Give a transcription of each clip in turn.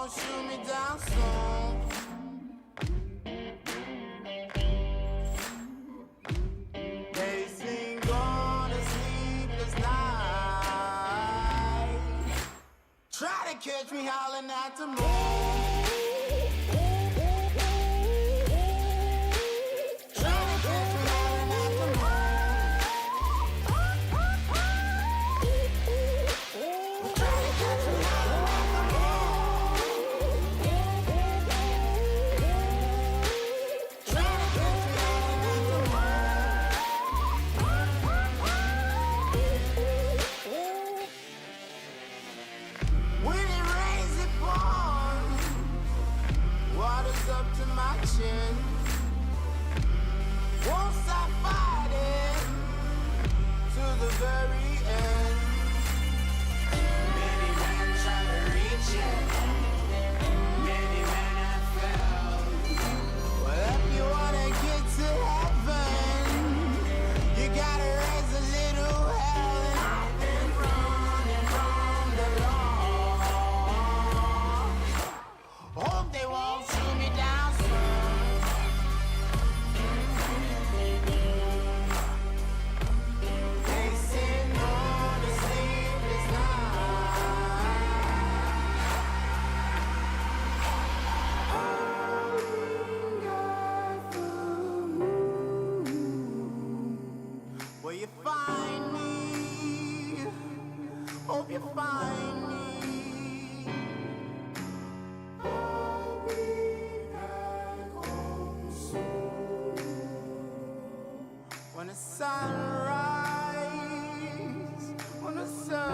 won't shoot me down soon. They sing on a sleepless night. Try to catch me howling at the moon. Up to my chin. Won't stop fighting to the very end. Many men try to reach it. Many men have failed. Well, if you wanna get to heaven, you gotta raise a little hell. And I've been running from the law. Hope they won't shoot me down soon. They sing on the sleepless night. Will you find me? Hope you find me. When the sunrise, when the sun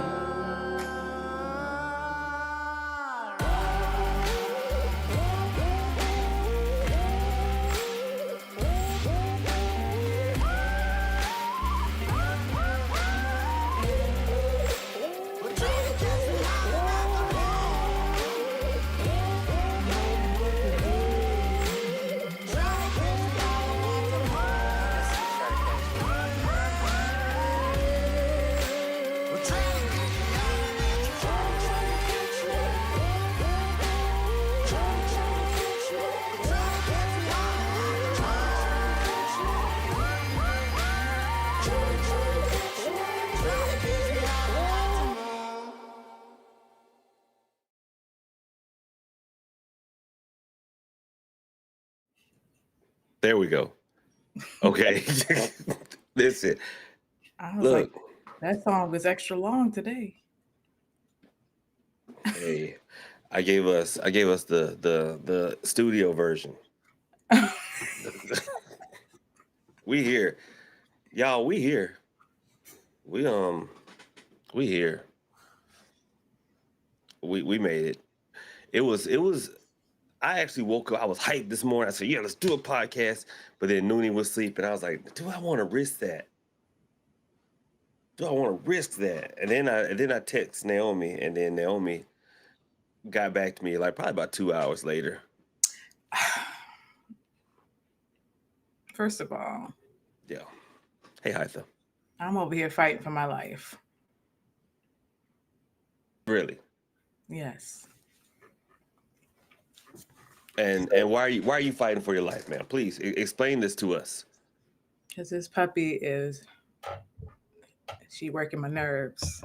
we're trying to catch me out of the moon. Trying to catch me out of the we're trying to catch me out of the There we go. Okay. Listen. I was Look. like, that song was extra long today. Hey, I gave us the studio version. We here. Y'all, we here. We here. We made it. It was I actually woke up. I was hyped this morning. I said, yeah, let's do a podcast. But then Noonie was sleeping. I was like, do I want to risk that? Do I want to risk that? And then I text Naomi, and then Naomi got back to me like probably about 2 hours later. First of all, Yeah. Hey, Hytha. I'm over here fighting for my life. Really? Yes. And why are you fighting for your life, man? Please explain this to us. Because this puppy she working my nerves.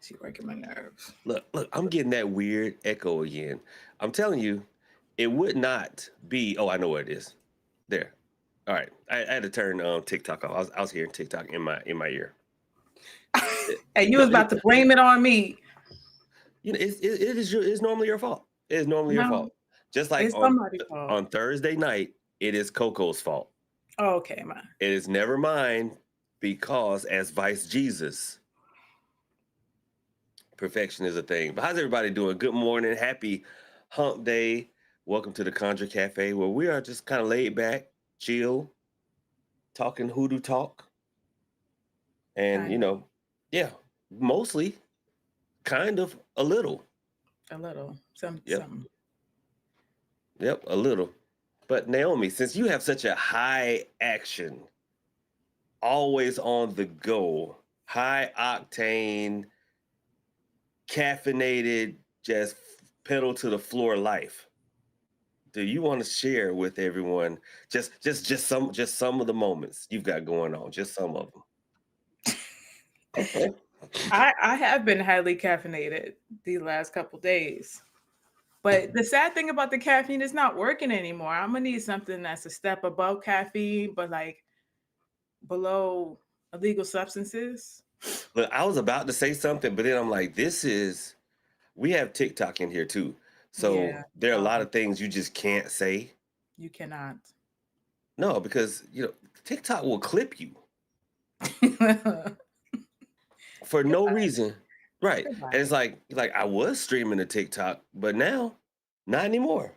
She working my nerves. Look, I'm getting that weird echo again. I'm telling you, it would not be. Oh, I know what it is. There. All right. I had to turn TikTok off. I was hearing TikTok in my ear. And you was about to blame it on me. You know, it's normally your fault. It is normally your fault. Just like on Thursday night, it is Coco's fault. Oh, okay, man. It is never mine because as Vice Jesus, perfection is a thing. But how's everybody doing? Good morning. Happy hump day. Welcome to the Conjure Cafe, where we are just kind of laid back, chill, talking hoodoo talk. And, you know, yeah, mostly kind of a little. A little. Something. Yep, a little. But Naomi, since you have such a high action, always on the go, high octane, caffeinated, just pedal to the floor life, do you want to share with everyone just some of the moments you've got going on, just some of them? I have been highly caffeinated the last couple days. But the sad thing about the caffeine is not working anymore. I'm gonna need something that's a step above caffeine, but like below illegal substances. Look, I was about to say something, but then I'm like, we have TikTok in here too. Yeah, So there are a lot of things you just can't say. you cannot. No, because TikTok will clip you for no Goodbye. reason. Right. And it's Goodbye. like I was streaming to TikTok, but now not anymore.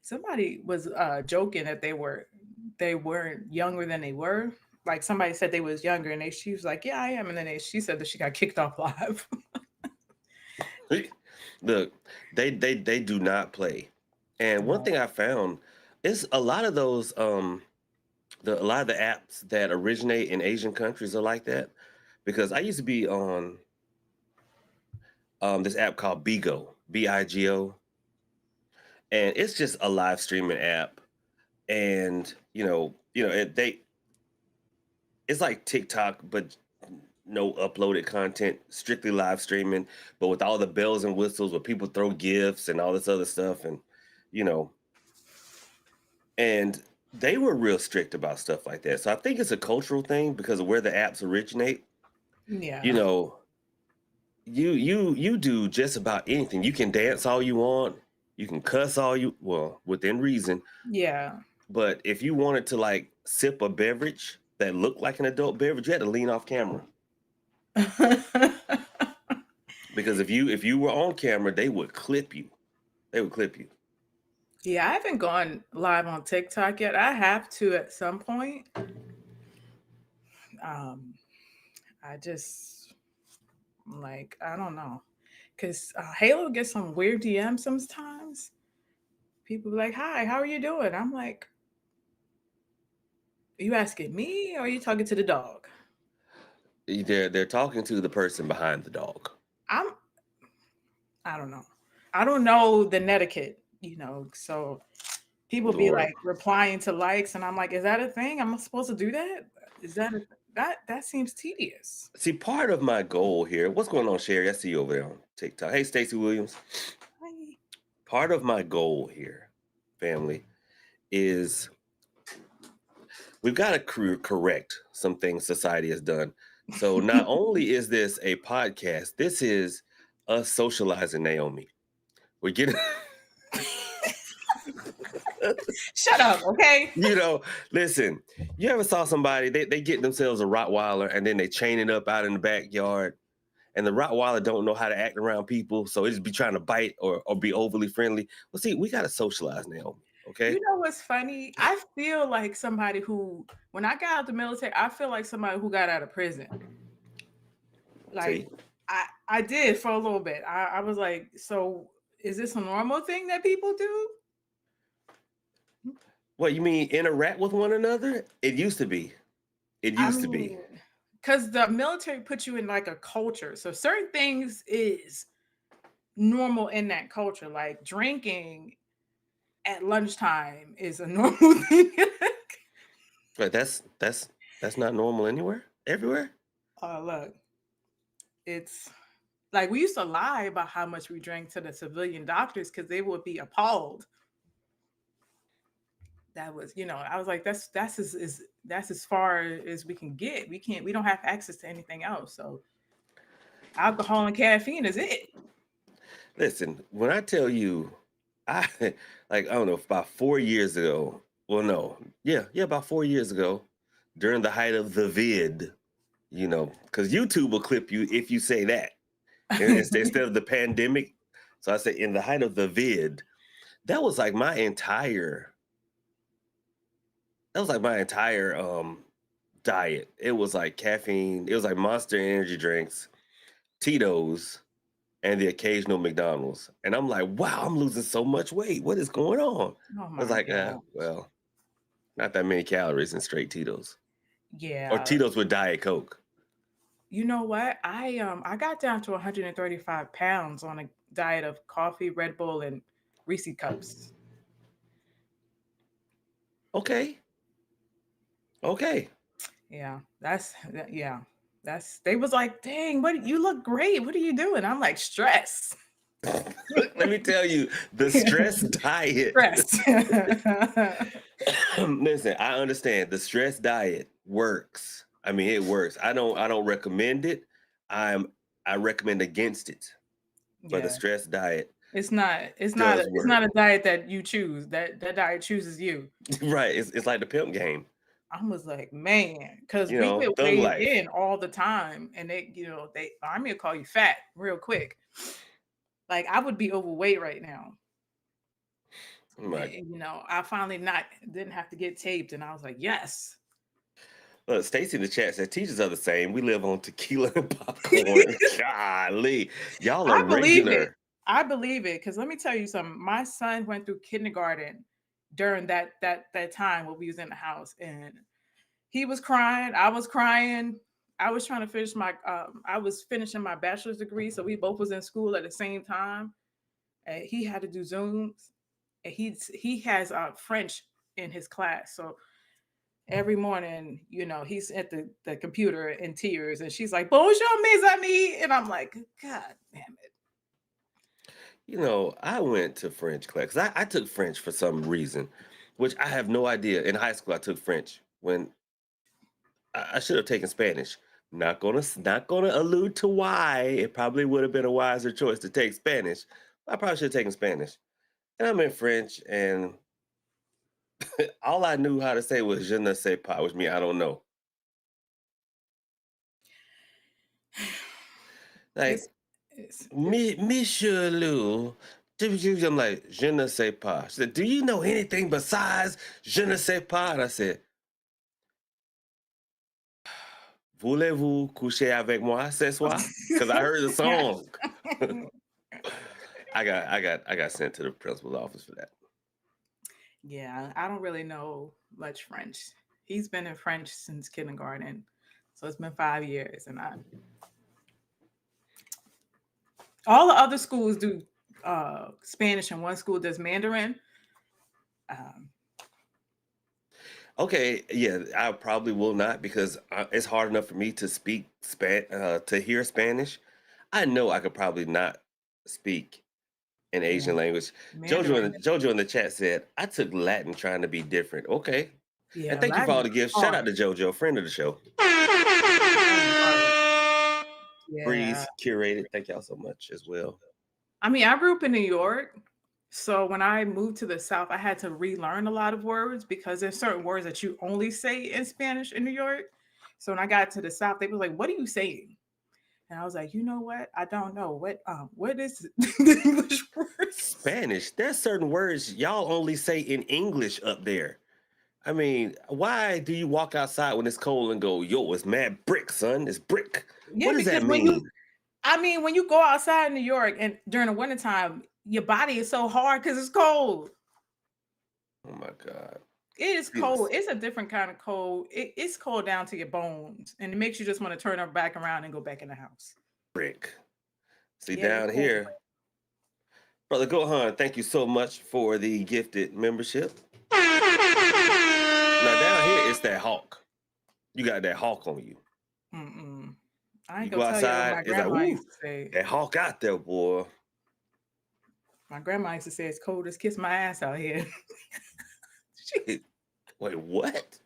Somebody was joking that they weren't younger than they were. Like somebody said they was younger, and she was like, "Yeah, I am," and then she said that she got kicked off live. Look, they do not play. And one No. thing I found is a lot of those a lot of the apps that originate in Asian countries are like that. Because I used to be on this app called Bigo, Bigo, and it's just a live streaming app. And it's like TikTok, but no uploaded content, strictly live streaming, but with all the bells and whistles where people throw gifts and all this other stuff. And, you know, and they were real strict about stuff like that. So I think it's a cultural thing because of where the apps originate. You Yeah. know, you do just about anything. You can dance all you want. You can cuss well, within reason. Yeah. But if you wanted to like sip a beverage that looked like an adult beverage, you had to lean off camera. Because if you were on camera, they would clip you. They would clip you. Yeah, I haven't gone live on TikTok yet. I have to at some point. Um, I just like I don't know, cause Halo gets some weird DMs sometimes. People be like, "Hi, how are you doing?" I'm like, "Are you asking me or are you talking to the dog?" They're talking to the person behind the dog. I'm I don't know. I don't know the netiquette, So people be Lord. like replying to likes, and I'm like, "Is that a thing? Am I supposed to do that? Is that that seems tedious?" See, part of my goal here, what's going on, Sherry? I see you over there on TikTok. Hey, Stacey Williams. Hi. Part of my goal here, family, is we've got to correct some things society has done. So not only is this a podcast, this is us socializing Naomi. We're getting, Shut up, okay? listen, you ever saw somebody, they get themselves a Rottweiler and then they chain it up out in the backyard and the Rottweiler don't know how to act around people. So it just be trying to bite or be overly friendly. Well, see, we got to socialize Naomi. Okay. You know what's funny? I feel like somebody who, when I got out the military, I feel like somebody who got out of prison. Like See, I did for a little bit. I was like, so is this a normal thing that people do? what you mean interact with one another? It used to be. It I used to be. mean, because the military puts you in like a culture. So certain things is normal in that culture. Like drinking at lunchtime is a normal thing. But that's not normal anywhere, everywhere. Look, it's like we used to lie about how much we drank to the civilian doctors because they would be appalled. That was, I was like, that's as far as we can get. We don't have access to anything else. So alcohol and caffeine is it. Listen, when I tell you, I like I don't know, about 4 years ago. Well, no, yeah, about 4 years ago, during the height of the vid, because YouTube will clip you if you say that instead of the pandemic. So I say in the height of the vid, that was like my entire. That was like my entire diet. It was like caffeine. It was like Monster energy drinks, Tito's, and the occasional McDonald's. And I'm like, wow, I'm losing so much weight. What is going on? Oh I was my like, god. well, not that many calories in straight Tito's. Or Yeah. Tito's with Diet Coke. You know what? I got down to 135 pounds on diet of coffee, Red Bull, and Reese cups. Okay. Okay. Yeah, yeah. They was like, dang, what you look great. What are you doing? I'm like, stress. Let me tell you, the stress diet. Stress. Listen, I understand the stress diet works. I mean, it works. I don't recommend it. I recommend against it. But the Yeah. stress diet It's not does it's work. not a diet that you choose. That diet chooses you. Right. It's like the pimp game. I was like, man, because You we know, would thug weigh life. in all the time, and they army will call you fat real quick. Like I would be overweight right now. Right. And, I finally not didn't have to get taped, and I was like, yes. Look, Stacy in the chat said teachers are the same. We live on tequila and popcorn. Golly. Y'all are I believe it. regular. I believe it because let me tell you something. My son went through kindergarten during that time when we was in the house, and he was crying. I was crying. I was trying to finish I was finishing my bachelor's degree, so we both was in school at the same time. And he had to do Zooms, and he has French in his class, so every morning, he's at the computer in tears, and she's like, "Bonjour, mes amis," and I'm like, "God damn it!" You know, I went to French class. 'Cause I took French for some reason, which I have no idea. In high school, I took French when I should have taken Spanish. Not gonna allude to why. It probably would have been a wiser choice to take Spanish. I probably should have taken Spanish. And I'm in French, and all I knew how to say was "je ne sais pas," which means I don't know. Like, It's Monsieur Lou, I'm like, "Je ne sais pas." She said, "Do you know anything besides je ne sais pas?" And I said, "Voulez-vous coucher avec moi ce soir?" Because I heard the song. I got sent to the principal's office for that. Yeah, I don't really know much French. He's been in French since kindergarten, so it's been 5 years, and all the other schools do Spanish, and one school does Mandarin. Um, Okay, yeah, I probably will not because it's hard enough for me to speak to hear Spanish. I know I could probably not speak an yeah, Asian language. Mandarin. Jojo in the chat said, "I took Latin trying to be different." Okay, and Yeah, thank you for Latin all is the gifts. Shout out hard. to Jojo, friend of the show. Latin is hard. Yeah. Breeze curated. Thank y'all so much as well. I mean, I grew up in New York. So when I moved to the South, I had to relearn a lot of words because there's certain words that you only say in Spanish in New York. So when I got to the South, they were like, "What are you saying?" And I was like, "You know what? I don't know. What is the English words?" Spanish. There's certain words y'all only say in English up there. I mean, why do you walk outside when it's cold and go, "Yo, it's mad brick, son. It's brick." Yeah, What does that because mean? when you go outside in New York and during the wintertime, your body is so hard because it's cold. Oh my God. It is cold. Yes. It's a different kind of cold. It's cold down to your bones, and it makes you just want to turn her back around and go back in the house. Brick. See, Yeah, it's down cold. here, Brother Gohan, thank you so much for the gifted membership. Now, down here, it's that hawk. You got that hawk on you. Mm-mm. I You ain't go gonna tell you what outside, my it's like, grandma "Woo, used to say. that hawk out there, boy." My grandma used to say it's cold as kiss my ass out here. She- Wait, what?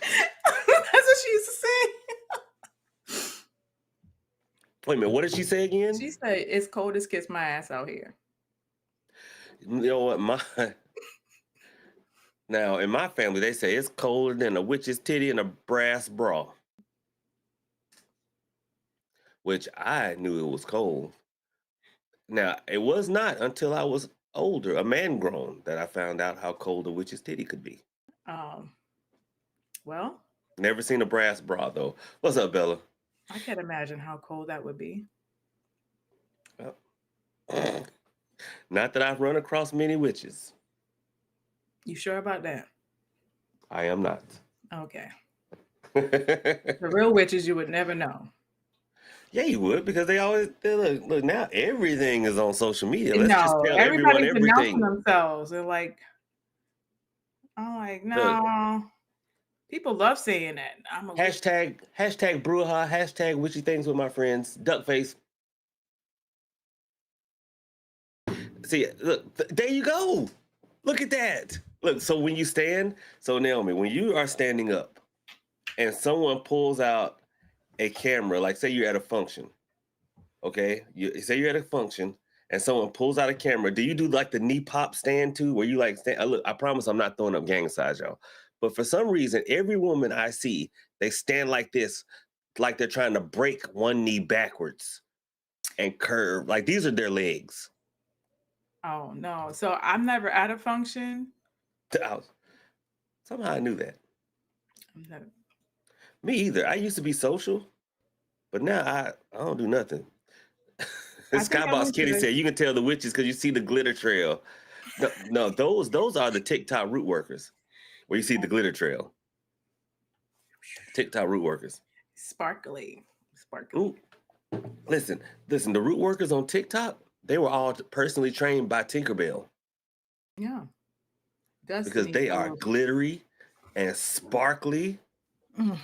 That's what she used to say. Wait a minute, what did she say again? She said it's cold as kiss my ass out here. You know what? Now, in my family, they say it's colder than a witch's titty and a brass bra, which I knew it was cold. Now, it was not until I was older, a man grown, that I found out how cold a witch's titty could be. Um, well, Never seen a brass bra, though. What's up, Bella? I can't imagine how cold that would be. Not that I've run across many witches. You sure about that? I am not. Okay. The real witches you would never know. Yeah, you would, because they look now everything is on social media. Let's just No, tell everyone everybody's denouncing everything. themselves. They're like, I'm like, Look, no. People love saying that. I'm a witch. hashtag brouhaha, hashtag witchy things with my friends, duck face. See, look, there you go. Look at that. Look, so when you stand, so Naomi, when you are standing up and someone pulls out a camera, like say you're at a function, okay? You say you're at a function and someone pulls out a camera. Do you do like the knee pop stand too, where you like stand? Look, I promise I'm not throwing up gang signs, y'all. But for some reason, every woman I see, they stand like this, like they're trying to break one knee backwards and curve. Like these are their legs. Oh no. So I'm never at a function. Somehow I knew that. I'm never, Me either. I used to be social, but now I don't do nothing. I think I Skybox went to Kitty the said you can tell the witches because you see the glitter trail. No, no, those are the TikTok root workers where you see the glitter trail. TikTok root workers. sparkly. Ooh, listen. The root workers on TikTok, they were all personally trained by Tinkerbell Yeah. because Destiny they are Child. glittery and sparkly. Mm.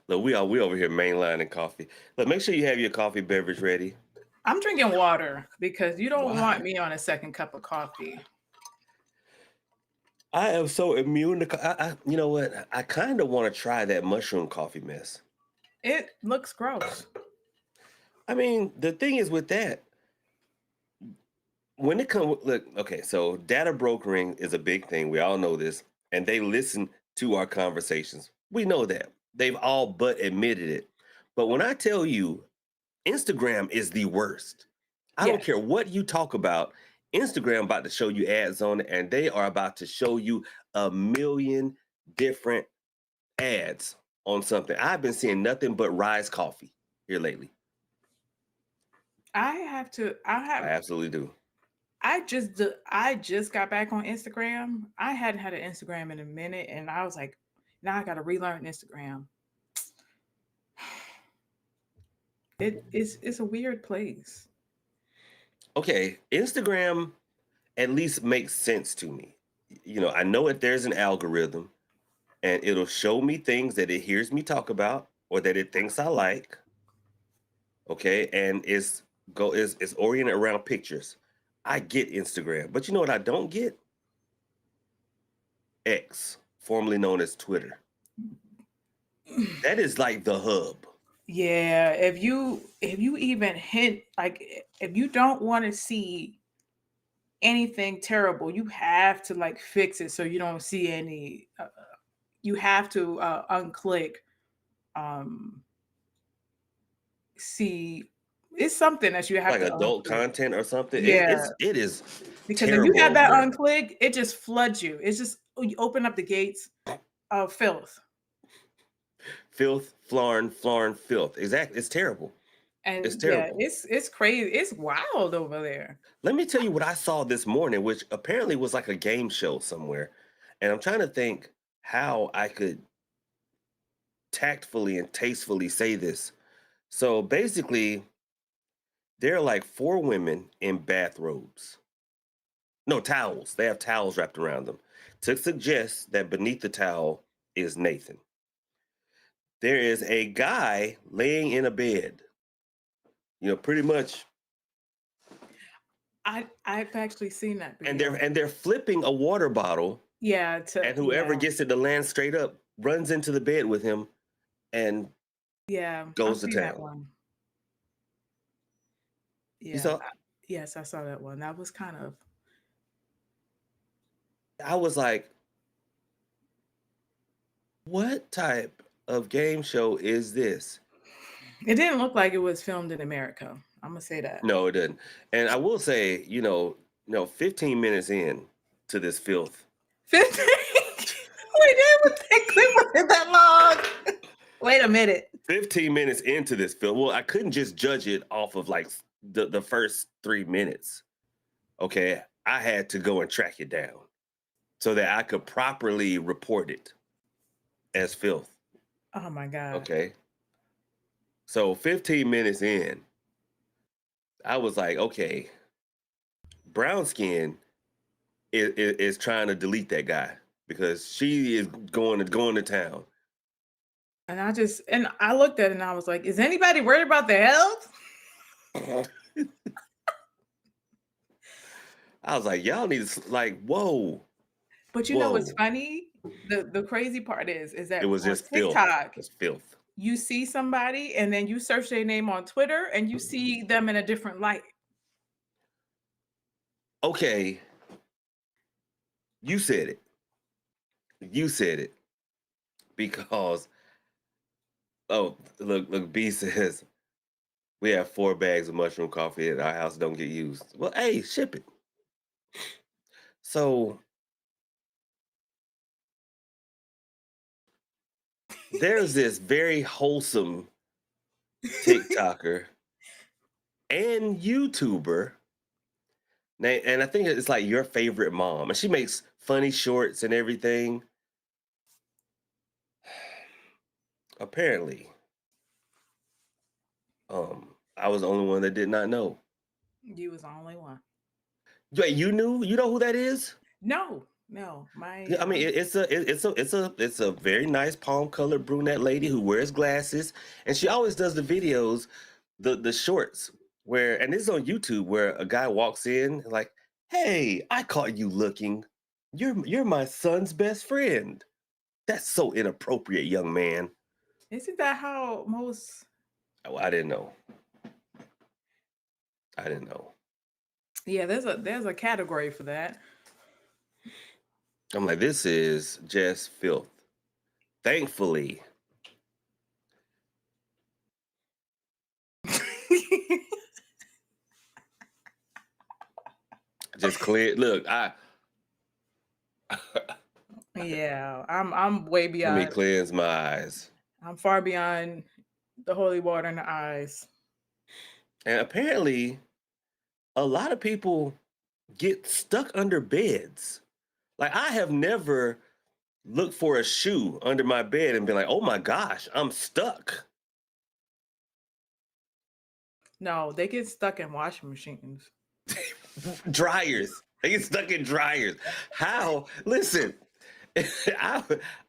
Look, we over here mainlining coffee. Look, make sure you have your coffee beverage ready. I'm drinking water because you don't Why? want me on a second cup of coffee. I am so immune to. You know what? I kind of want to try that mushroom coffee mess. It looks gross. I mean, the thing is with that, when it comes, look, okay, so data brokering is a big thing. We all know this, and they listen to our conversations. We know that. They've all but admitted it. But when I tell you, Instagram is the worst. I don't Yes. care what you talk about. Instagram about to show you ads on it, and they are about to show you a million different ads on something. I've been seeing nothing but Rise Coffee here lately. I have to. I absolutely do. I just got back on Instagram. I hadn't had an Instagram in a minute, and I was like, now I got to relearn Instagram. It's a weird place. Okay, Instagram at least makes sense to me. You know, I know that there's an algorithm and it'll show me things that it hears me talk about or that it thinks I like. Okay, and it's oriented around pictures. I get Instagram, but you know what I don't get? X, formerly known as Twitter. That is like the hub. Yeah, if you even hint like if you don't want to see anything terrible, you have to like fix it so you don't see any. You have to unclick. Um, see, it's something that you have Like to adult unclick. content or something. Yeah, It is because if you terrible have over that there. unclick, it just floods you. It's just you open up the gates of filth. Filth, flarn, filth. Exactly. It's terrible. It's And yeah, terrible. it's crazy. It's wild over there. Let me tell you what I saw this morning, which apparently was like a game show somewhere. And I'm trying to think how I could tactfully and tastefully say this. So basically, there are like four women in bathrobes. No, towels. They have towels wrapped around them to suggest that beneath the towel is Nathan. There is a guy laying in a bed, pretty much, I've actually seen that and before. they're flipping a water bottle, Yeah, and whoever gets it to land straight up runs into the bed with him and yeah, I've goes to seen that town. one. You Yeah, saw? yes, I saw that one. That was kind of I was like, what type of game show is this? it didn't look like it was filmed in America. I'm gonna say that. No, it didn't. And I will say, 15 minutes in to this filth. 15. Wait, that clip was that long. Wait a minute. 15 minutes into this film. Well, I couldn't just judge it off of like the first 3 minutes. Okay. I had to go and track it down so that I could properly report it as filth. Oh my god. Okay. So 15 minutes in, I was like, okay, brown skin is trying to delete that guy because she is going to town. And I looked at it and I was like, is anybody worried about the health? I was like, y'all need to like, whoa. But you know what's funny? The crazy part is It that was on just filth. TikTok, It's filth. you see somebody and then you search their name on Twitter and you see them in a different light. Okay. You said it. You said it. Because look, B says we have 4 bags of mushroom coffee at our house, don't get used. Well, hey, ship it. So there's this very wholesome TikToker and YouTuber, and I think it's like your favorite mom, and she makes funny shorts and everything. Apparently, I was the only one that did not know. You was the only one. Wait, you knew? You know who that is? No. I mean, it's a very nice palm colored brunette lady who wears glasses, and she always does the videos, the shorts and this is on YouTube where a guy walks in like, "Hey, I caught you looking. You're my son's best friend." That's so inappropriate, young man. Isn't that how most? Oh, I didn't know. Yeah, there's a category for that. I'm like, this is just filth. Thankfully. Just clear. Look, Yeah, I'm way beyond. Let me cleanse my eyes. I'm far beyond the holy water in the eyes. And apparently, a lot of people get stuck under beds. Like, I have never looked for a shoe under my bed and been like, oh my gosh, I'm stuck. No, they get stuck in washing machines. Dryers. They get stuck in dryers. How? Listen,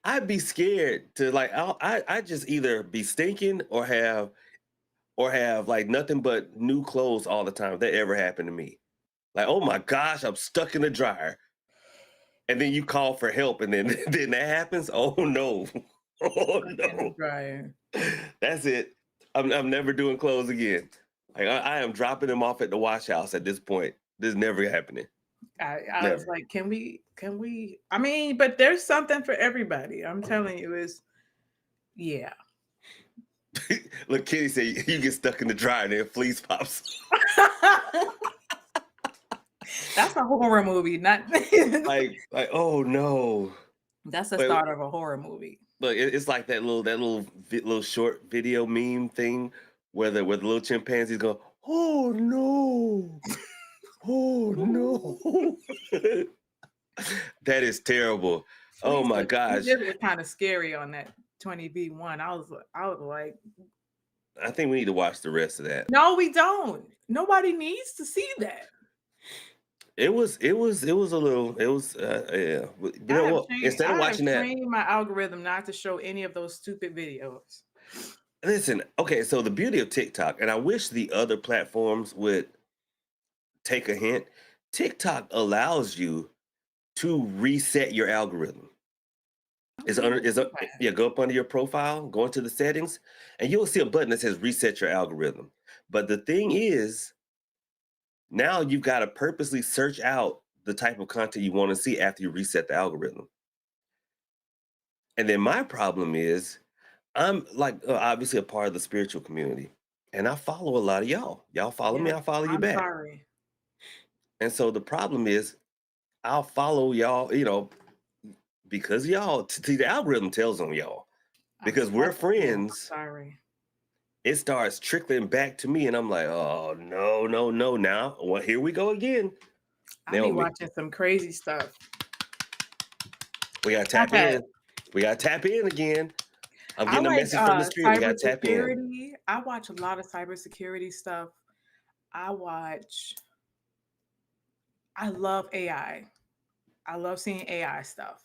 I'd be scared to like, I just either be stinking or have like nothing but new clothes all the time. If that ever happened to me. Like, oh my gosh, I'm stuck in the dryer. And then you call for help, and then that happens. Oh no. Oh no. Dryer. That's it. I'm never doing clothes again. Like I am dropping them off at the wash house at this point. This is never happening. I was like, can we? I mean, but there's something for everybody. I'm telling you, yeah. Look, Kitty said you get stuck in the dryer and then fleece pops. That's a horror movie, not like oh no. That's the start of a horror movie. Look, it's like that little short video meme thing where the little chimpanzees go, oh no, oh no. That is terrible. Oh my gosh. It was kind of scary on that 20v1. I was like, I think we need to watch the rest of that. No, we don't. Nobody needs to see that. It was yeah. You know what? Instead of watching that, trained my algorithm not to show any of those stupid videos. Listen, okay, so the beauty of TikTok, and I wish the other platforms would take a hint. TikTok allows you to reset your algorithm. Go up under your profile, go into the settings, and you'll see a button that says reset your algorithm. But the thing is, now you've got to purposely search out the type of content you want to see after you reset the algorithm. And then my problem is, I'm like obviously a part of the spiritual community, and I follow a lot of y'all. Y'all follow me, I follow you back. Sorry. And so the problem is, I'll follow y'all, because y'all, see, the algorithm tells on y'all. Because we're friends. Sorry. It starts trickling back to me, and I'm like, oh, no. Now, well, here we go again. I'll be watching some crazy stuff. We got to tap in. We got to tap in again. I'm I getting a like message from the spirit. We got to tap in. cybersecurity. I watch a lot of cybersecurity stuff. I watch. I love AI. I love seeing AI stuff.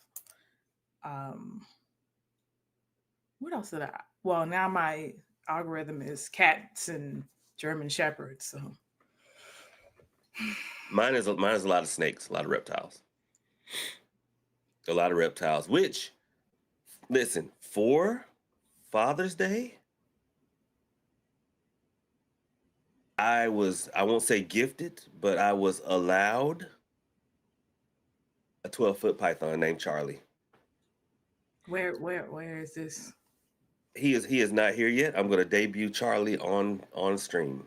Um, what else did I? Well, now my algorithm is cats and German shepherds. So Mine is a lot of snakes, a lot of reptiles. A lot of reptiles, which, listen, for Father's Day, I won't say gifted, but I was allowed a 12-foot python named Charlie. where is this? He is not here yet. I'm going to debut Charlie on stream.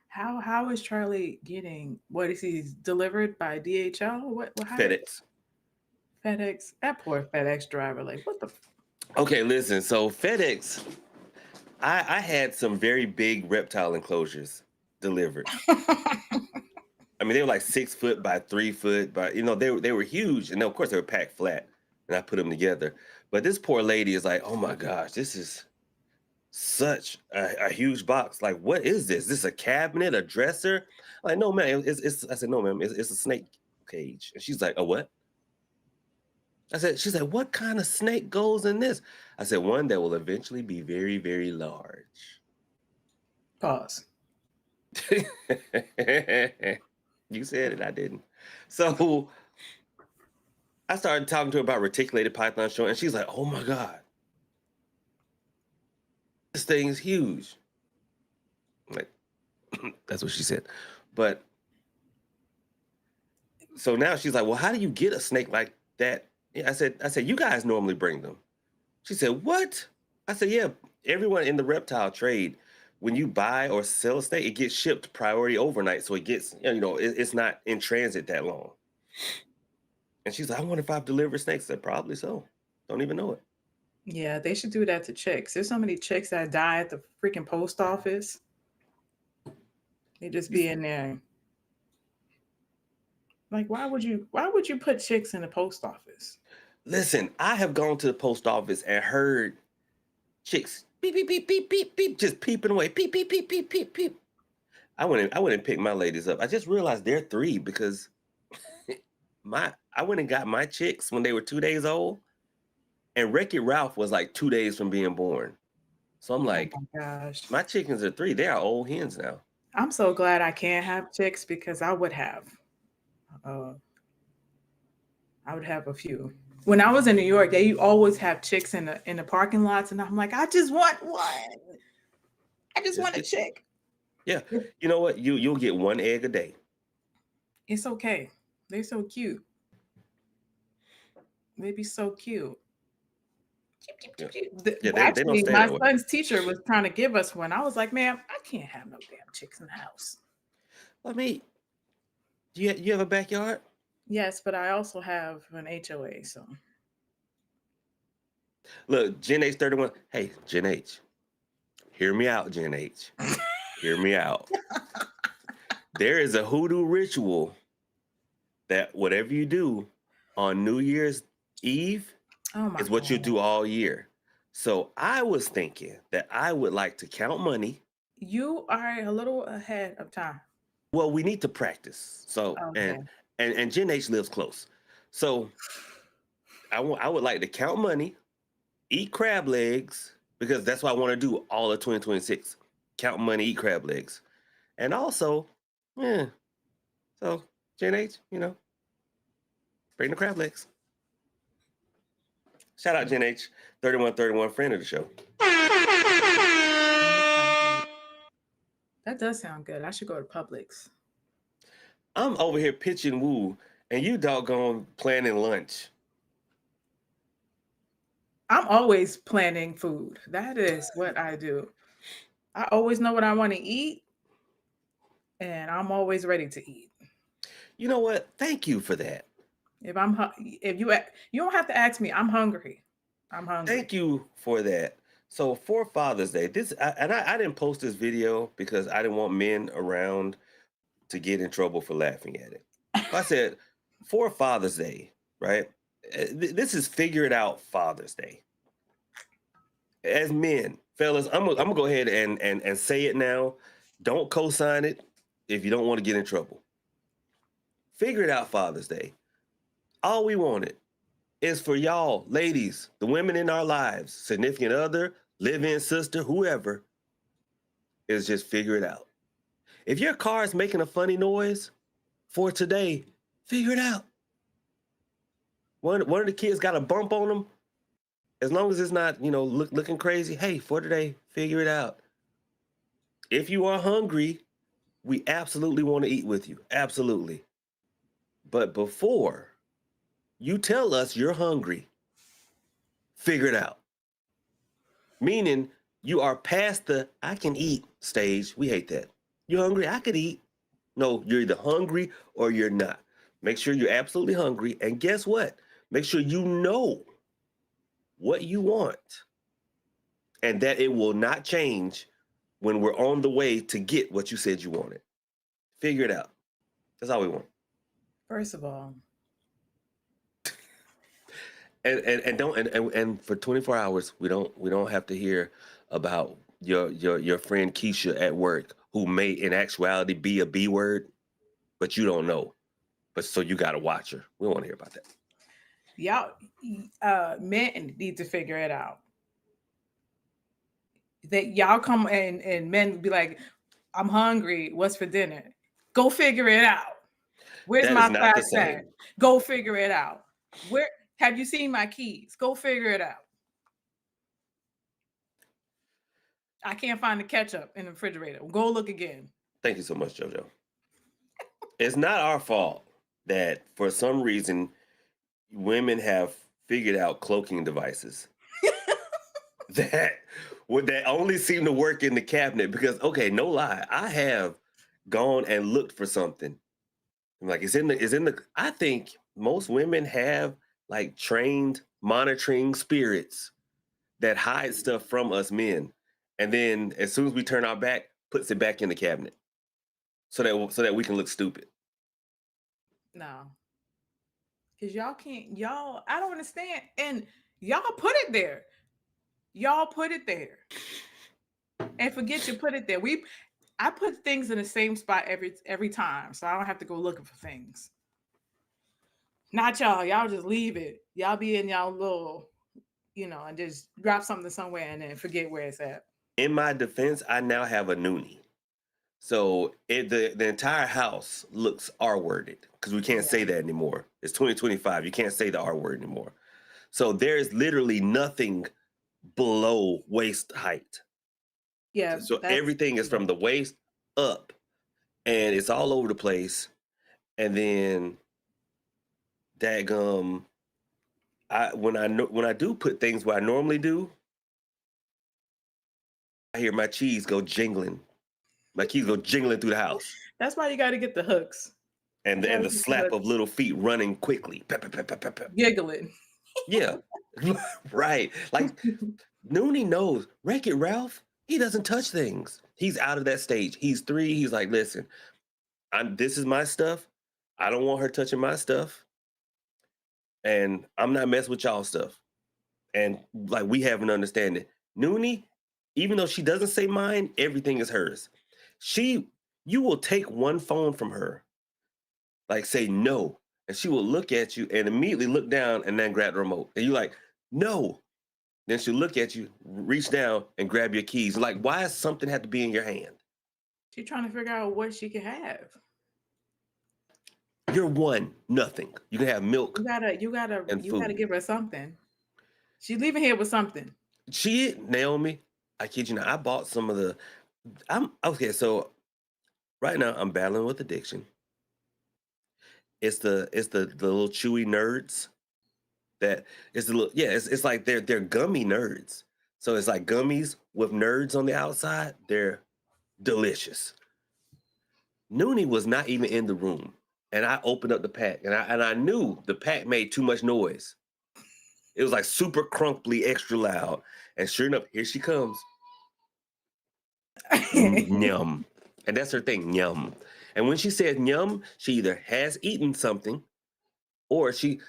How is Charlie getting? What is he delivered by DHL? What how FedEx. FedEx? That poor FedEx driver. Like what the? Okay, listen. So FedEx, I had some very big reptile enclosures delivered. I mean, they were like 6 foot by 3 foot, but they were huge, and of course they were packed flat, and I put them together. But this poor lady is like, oh my gosh, this is such a huge box. Like, what is this? Is this a cabinet, a dresser? I'm like, no, man, it's. I said, no, ma'am, it's a snake cage. And she's like, a what? She's like, what kind of snake goes in this? I said, one that will eventually be very, very large. Pause. You said it, I didn't. So I started talking to her about reticulated python short, and she's like, oh my God, this thing is huge. I'm like, that's what she said. But so now she's like, well, how do you get a snake like that? Yeah, I said, you guys normally bring them. She said, what? I said, yeah, everyone in the reptile trade, when you buy or sell a snake, it gets shipped priority overnight. So it gets, it's not in transit that long. And she's like, I wonder if I've delivered snakes. I said, probably so. Don't even know it. Yeah, they should do that to chicks. There's so many chicks that die at the freaking post office. They just be in there. Like, why would you put chicks in the post office? Listen, I have gone to the post office and heard chicks beep beep beep beep beep beep just peeping away. Peep beep beep beep beep beep. I went and picked my ladies up. I just realized they're 3 because I went and got my chicks when they were 2 days old, and Wreck-It Ralph was like 2 days from being born. So I'm like, my gosh, my chickens are 3. They are old hens now. I'm so glad I can't have chicks because I would have a few. When I was in New York, they always have chicks in the parking lots, and I'm like, I just want one. I just want a chick. Yeah, you know what? You'll get 1 egg a day. It's okay. They're so cute. They'd be so cute. Yeah. Actually, they don't stay my that way. son's teacher was trying to give us one. I was like, ma'am, I can't have no damn chicks in the house. Let me. You have a backyard? Yes, but I also have an HOA. So Look, Gen H 31. Hey, Gen H. Hear me out, Gen H. Hear me out. There is a hoodoo ritual that whatever you do on New Year's Eve is what you do all year. So I was thinking that I would like to count money. You are a little ahead of time. Well, we need to practice. So Okay. and Gen H lives close. So I would like to count money, eat crab legs, because that's what I want to do all of 2026. Count money, eat crab legs. And also, yeah. So Gen H, bring the crab legs. Shout out Gen H, 3131, friend of the show. That does sound good. I should go to Publix. I'm over here pitching woo, and you doggone planning lunch. I'm always planning food. That is what I do. I always know what I want to eat, and I'm always ready to eat. You know what? Thank you for that. If you don't have to ask me, I'm hungry. I'm hungry. Thank you for that. So for Father's Day, I didn't post this video because I didn't want men around to get in trouble for laughing at it. I said, for Father's Day, right? This is Figure It Out Father's Day. as men, fellas, I'm gonna go ahead and say it now. Don't co-sign it if you don't want to get in trouble. Figure it out Father's Day. All we wanted is for y'all, ladies, the women in our lives, significant other, live-in sister, whoever, is just figure it out. If your car is making a funny noise for today, figure it out. One of the kids got a bump on them. As long as it's not, looking crazy, hey, for today, figure it out. If you are hungry, we absolutely want to eat with you. Absolutely. But before you tell us you're hungry, figure it out. Meaning you are past the I can eat stage. We hate that. You hungry? I could eat. No, you're either hungry or you're not. Make sure you're absolutely hungry. And guess what? Make sure you know what you want and that it will not change when we're on the way to get what you said you wanted. Figure it out. That's all we want. First of all, and for 24 hours we don't have to hear about your friend Keisha at work who may in actuality be a B word, but you don't know. But so you gotta watch her. We don't want to hear about that. y'all, men need to figure it out. That y'all come and men be like, I'm hungry. What's for dinner? Go figure it out. Where's That my is not the flash same. bag? Go figure it out. Where have you seen my keys? Go figure it out. I can't find the ketchup in the refrigerator. Go look again. Thank you so much, JoJo. It's not our fault that for some reason women have figured out cloaking devices that only seem to work in the cabinet. Because okay, no lie, I have gone and looked for something. I'm like, it's in the. I think most women have like trained monitoring spirits that hide stuff from us men, and then as soon as we turn our back, puts it back in the cabinet so that we can look stupid. No. Because y'all can't, I don't understand. And y'all put it there. Y'all put it there. And forget you put it there. I put things in the same spot every time. So I don't have to go looking for things. Not y'all. Y'all just leave it. Y'all be in y'all little, and just drop something somewhere and then forget where it's at. In my defense, I now have a noonie. So the entire house looks R-worded because we can't say that anymore. It's 2025. You can't say the R word anymore. So there's literally nothing below waist height. Yeah. So everything is from the waist up, and it's all over the place. And then, daggum, when I do put things where I normally do, I hear my cheese go jingling. My keys go jingling through the house. That's why you got to get the hooks. And the slap of little feet running quickly. Pep, pep, pep, pep, pep. Giggling. Yeah. Right. Like, Noonie knows. Wreck-It Ralph, he doesn't touch things. He's out of that stage. He's 3. He's like, listen, this is my stuff. I don't want her touching my stuff. And I'm not messing with y'all stuff. And like, we have an understanding. Noonie, even though she doesn't say mine, everything is hers. You will take one phone from her, like say no, and she will look at you and immediately look down and then grab the remote. And you're like, no. Then she'll look at you, reach down and grab your keys. Like, why does something have to be in your hand? She's trying to figure out what she can have. You're nothing. You can have milk. You gotta give her something. She's leaving here with something. Naomi, I kid you not, I bought some of the. So right now I'm battling with addiction. It's the little chewy nerds that is the little, it's like they're gummy nerds. So it's like gummies with nerds on the outside. They're delicious. Noonie was not even in the room, and I opened up the pack, and I knew the pack made too much noise. It was like super crunkly, extra loud, and sure enough, here she comes. Nyum. And that's her thing, nyum. And when she says nyum, she either has eaten something or she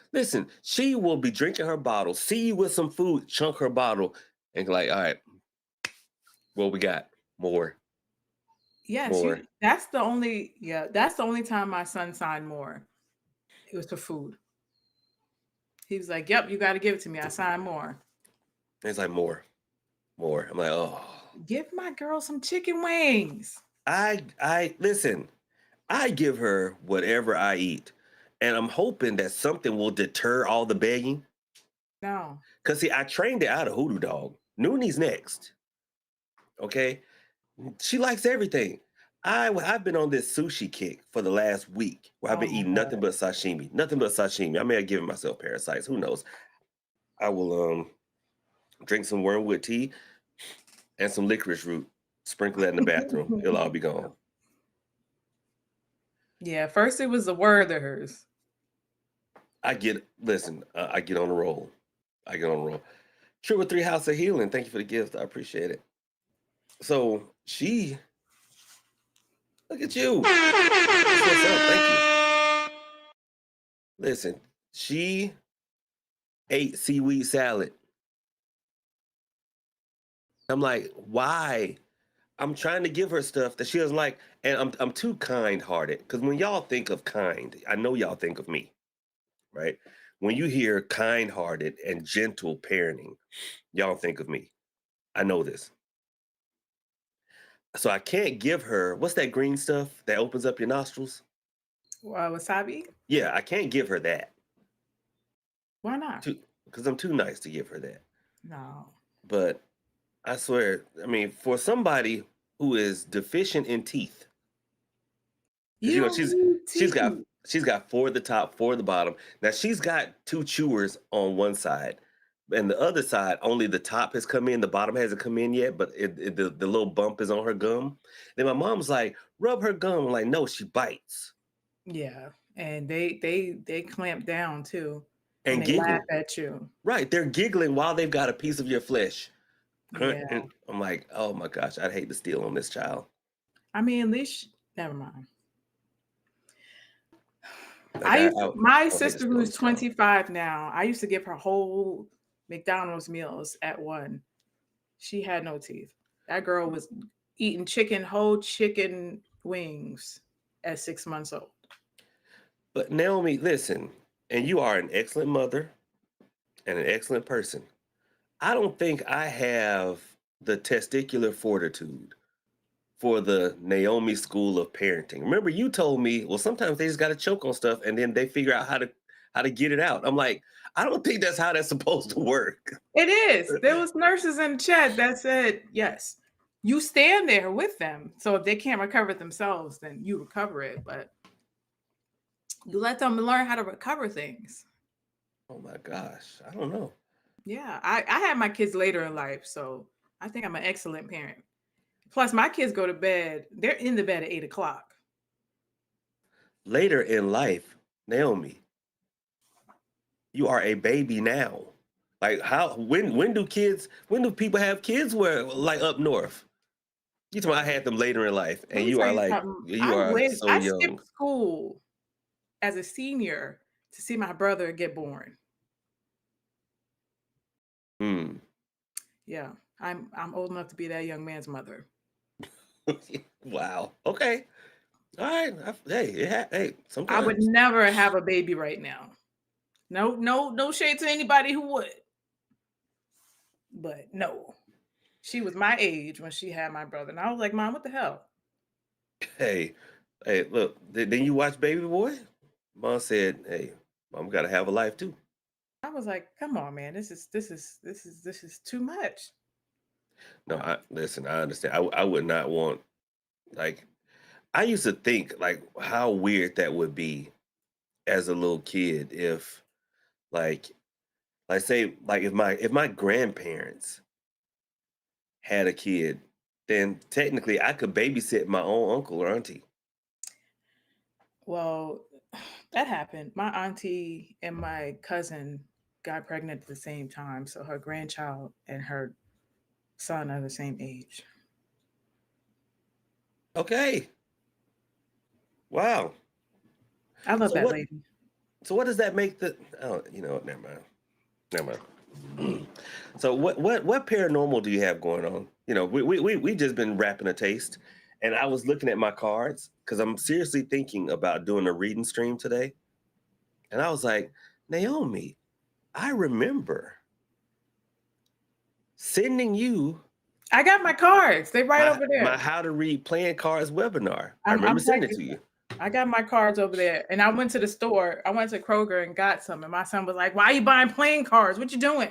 will be drinking her bottle, see you with some food, chunk her bottle, and like, all right, what we got? More. Yes, More. that's the only time my son signed more. It was for food. He was like, "Yep, you got to give it to me. I signed more." It's like more. I'm like, oh. Give my girl some chicken wings. I listen. I give her whatever I eat, and I'm hoping that something will deter all the begging. No. Cause see, I trained it out of Hoodoo Dog. Nooney's next. Okay, she likes everything. I've been on this sushi kick for the last week where I've Oh been my eating God. nothing but sashimi. Nothing but sashimi. I may have given myself parasites. Who knows? I will drink some wormwood tea and some licorice root. Sprinkle that in the bathroom. It'll all be gone. Yeah, first it was the Werthers. I get on a roll. I get on a roll. True with 3 House of Healing. Thank you for the gift. I appreciate it. So she, look at you. That's what's up. Thank you. Listen, she ate seaweed salad. I'm like, why? I'm trying to give her stuff that she doesn't like, and I'm too kind-hearted. Because when y'all think of kind, I know y'all think of me, right? When you hear kind-hearted and gentle parenting, y'all think of me. I know this. So I can't give her, what's that green stuff that opens up your nostrils? Wasabi? Yeah, I can't give her that. Why not? Because I'm too nice to give her that. No. But I swear, I mean, for somebody who is deficient in teeth, You know, don't need teeth. she's got 4 at the top, 4 at the bottom. Now she's got 2 chewers on one side, and the other side only the top has come in, the bottom hasn't come in yet. But the little bump is on her gum. Then my mom's like, rub her gum. I'm like, no, she bites Yeah, and they clamp down too, and and they laugh giggle. at you. Right, they're giggling while they've got a piece of your flesh. Yeah, And I'm like, oh my gosh, I'd hate to steal on this child. I mean, at least never mind. Like My I would hate to sister steal on who's this child. 25 now, I used to give her whole McDonald's meals at one. She had no teeth. That girl was eating whole chicken wings at 6 months old. But Naomi, listen, and you are an excellent mother and an excellent person. I don't think I have the testicular fortitude for the Naomi school of parenting. Remember, you told me, well, sometimes they just got to choke on stuff and then they figure out how to get it out. I'm like, I don't think that's how that's supposed to work. It is. There was nurses in the chat that said, yes, you stand there with them. So if they can't recover it themselves, then you recover it. But you let them learn how to recover things. Oh my gosh, I don't know. Yeah, I had my kids later in life, so I think I'm an excellent parent. Plus, my kids go to bed, they're in the bed at 8 o'clock. Later in life, Naomi, you are a baby now. Like when do people have kids where like up north? You talking about I had them later in life, Let and me tell you you are something. so I young. skipped school as a senior to see my brother get born. Hmm. Yeah, I'm old enough to be that young man's mother. Wow. Okay. All right. Hey, I sometimes. would never have a baby right now. No shade to anybody who would. But no. She was my age when she had my brother. And I was like, Mom, what the hell? Hey, look. Then you watch Baby Boy? Mom said, "Hey, Mom got to have a life too." I was like, come on, man. This is too much. No, listen. I understand. I would not want like. I used to think like how weird that would be as a little kid if like say like if my grandparents had a kid, then technically I could babysit my own uncle or auntie. Well, that happened. My auntie and my cousin got pregnant at the same time. So her grandchild and her son are the same age. Okay. Wow. I love So that what lady. so what does that make the oh, you know what, never mind. So what paranormal do you have going on? You know, we just been wrapping a taste, and I was looking at my cards because I'm seriously thinking about doing a reading stream today, and I was like, Naomi, I remember sending you I got my cards. They right over my there. how to read playing cards webinar. I I'm remember sending it to practicing. you. I got my cards over there, and I went to the store. I went to Kroger and got some, and my son was like, "Why are you buying playing cards? What you doing?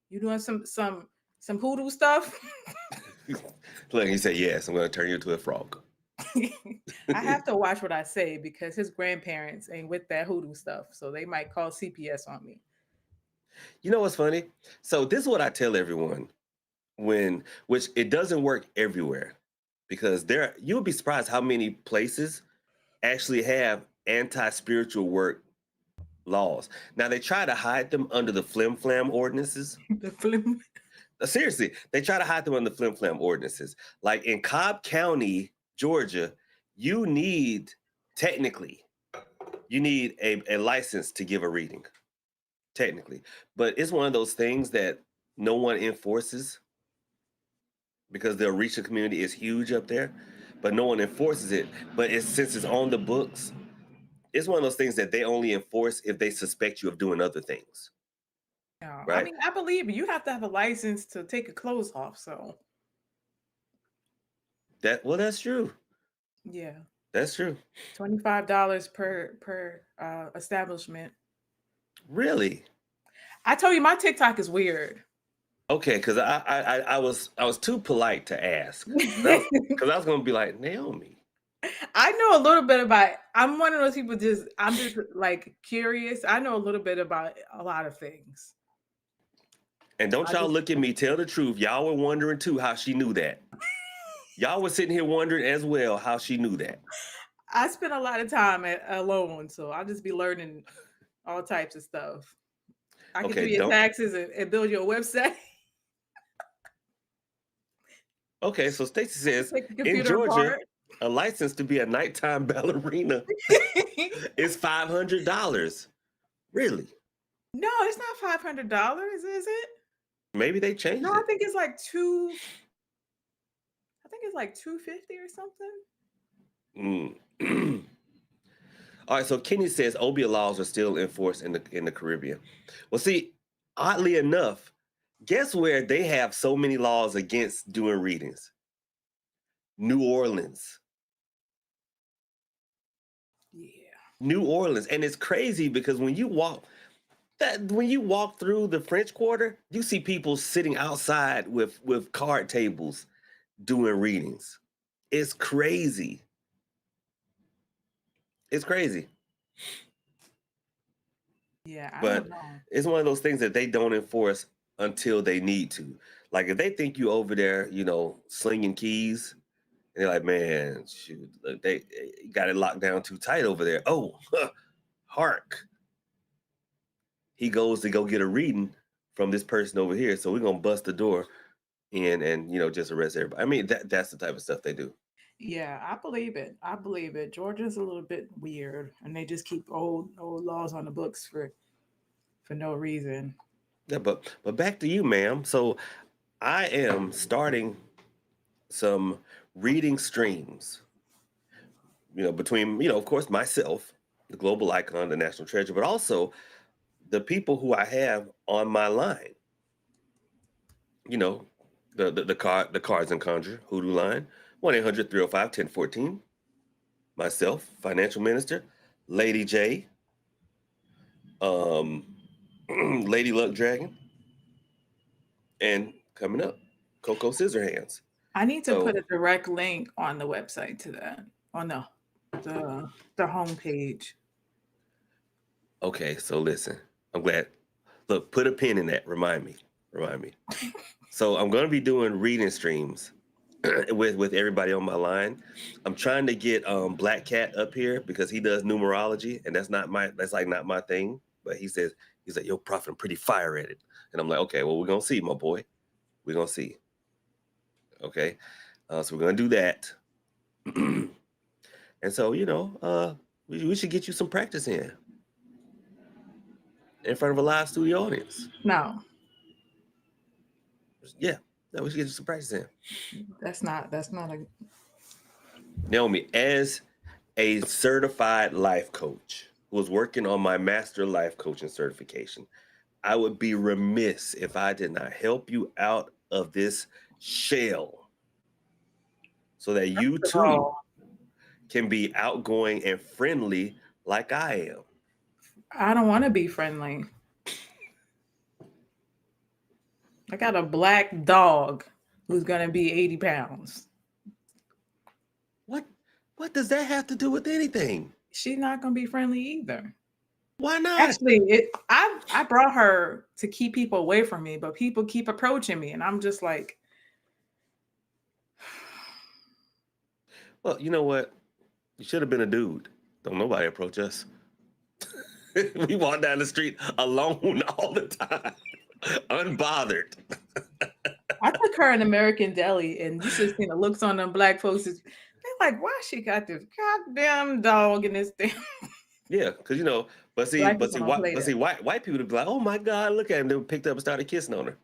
You doing some hoodoo stuff?" Look, he said, yes, I'm going to turn you into a frog. I have to watch what I say because his grandparents ain't with that hoodoo stuff, so they might call CPS on me. You know what's funny? So this is what I tell everyone which it doesn't work everywhere because you would be surprised how many places actually have anti-spiritual work laws. Now they try to hide them under the flim flam ordinances. The flim. Seriously, they try to hide them under the flim flam ordinances. Like in Cobb County, Georgia, you need technically you need a license to give a reading. Technically. But it's one of those things that no one enforces because the Orisha community is huge up there, but no one enforces it. But since it's on the books, it's one of those things that they only enforce if they suspect you of doing other things, No, I right? mean, I believe you have to have a license to take your clothes off. So That's true. yeah, That's true. $25 per establishment. Really? I told you my TikTok is weird. Okay, because I was too polite to ask because I was gonna be like Naomi. I know a little bit about. I'm one of those people. I'm just like curious. I know a little bit about a lot of things. And don't I y'all just look at me. Tell the truth. Y'all were wondering too how she knew that. Y'all were sitting here wondering as well how she knew that. I spend a lot of time alone, so I'll just be learning all types of stuff. I can do Okay, your don't. taxes and build your website. Okay, so Stacy says Take the in computer Georgia, apart. a license to be a nighttime ballerina is $500. Really? No, it's not $500, is it? Maybe they No, changed I it. think it's like two. I think it's like 250 or something. Mm. All right, so Kenny says Obia laws are still enforced in the Caribbean. Well, see, oddly enough, guess where they have so many laws against doing readings? New Orleans. Yeah. New Orleans. And it's crazy because when you walk through the French Quarter, you see people sitting outside with card tables doing readings. It's crazy. It's crazy. Yeah, I don't But know. it's one of those things that they don't enforce until they need to. Like if they think you over there, slinging keys, and they're like, man, shoot, look, they got it locked down too tight over there. Oh, hark. He goes to go get a reading from this person over here. So we're gonna bust the door in and just arrest everybody. I mean, that's the type of stuff they do. Yeah, I believe it. I believe it. Georgia's a little bit weird, and they just keep old laws on the books for no reason. Yeah, but back to you, ma'am. So I am starting some reading streams. Between of course myself, the global icon, the national treasure, but also the people who I have on my line. You know, the cards and Conjure Hoodoo line, 1-800-305-1014. Myself, financial minister, Lady J, um, Lady Luck Dragon, and coming up, Coco Scissorhands. I need to put So a direct link on the website to that on the homepage. okay, so listen, I'm glad. Look, put a pin in that. Remind me. So I'm going to be doing reading streams with everybody on my line. I'm trying to get Black Cat up here because he does numerology, and that's like not my thing. But he's like, yo, Prophet, I'm pretty fire at it, and I'm like, okay, well, we're gonna see, my boy. We're gonna see. Okay, so we're gonna do that, and so we should get you some practice in. in front of a live studio audience. No, Yeah, that we should get some practice in. that's not a. Naomi, as a certified life coach who was working on my master life coaching certification, I would be remiss if I did not help you out of this shell so that you First of too all, can be outgoing and friendly like I am. I don't want to be friendly. I got a black dog who's gonna be 80 pounds. What what does that have to do with anything? She's not gonna be friendly either. Why not? Actually, I brought her to keep people away from me, but people keep approaching me, and I'm just like, Well, you know what? You should have been a dude. Don't nobody approach us. We walk down the street alone all the time, unbothered. I took her in American Deli, and you should have seen the looks on them black folks. They're like, why she got this goddamn dog in this thing? Yeah, because but Black people don't play that. white people would be like, oh my God, look at him. They picked up and started kissing on her.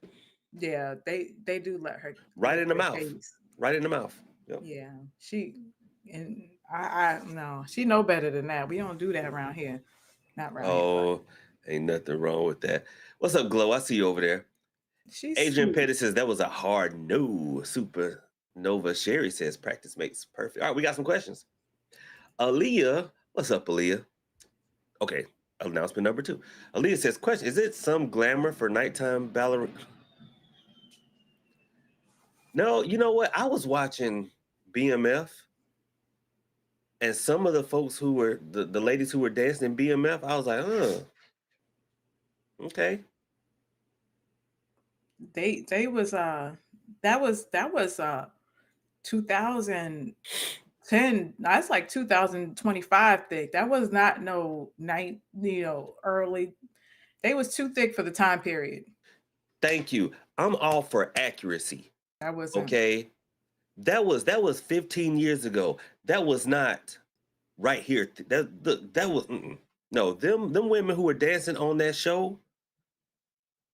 Yeah, they do let her Right in the her mouth. face. Right in the mouth. Yep. Yeah, and I no, she know better than that. We don't do that around here. Not around here. Oh, ain't nothing wrong with that. What's up, Glow? I see you over there. She's Adrian sweet. Petty says that was a hard no. Supernova Sherry says practice makes perfect. All right, we got some questions. Aaliyah, what's up, Aaliyah? Okay, announcement number 2. Aaliyah says, question, is it some glamour for nighttime ballerina? No, you know what? I was watching BMF, and some of the folks who were, the ladies who were dancing in BMF, I was like, okay. They was that was 2010. That's like 2025 thick. That was not no night, early. They was too thick for the time period. Thank you. I'm all for accuracy. That wasn't Okay. That was 15 years ago. That was not right here. That was no, them women who were dancing on that show,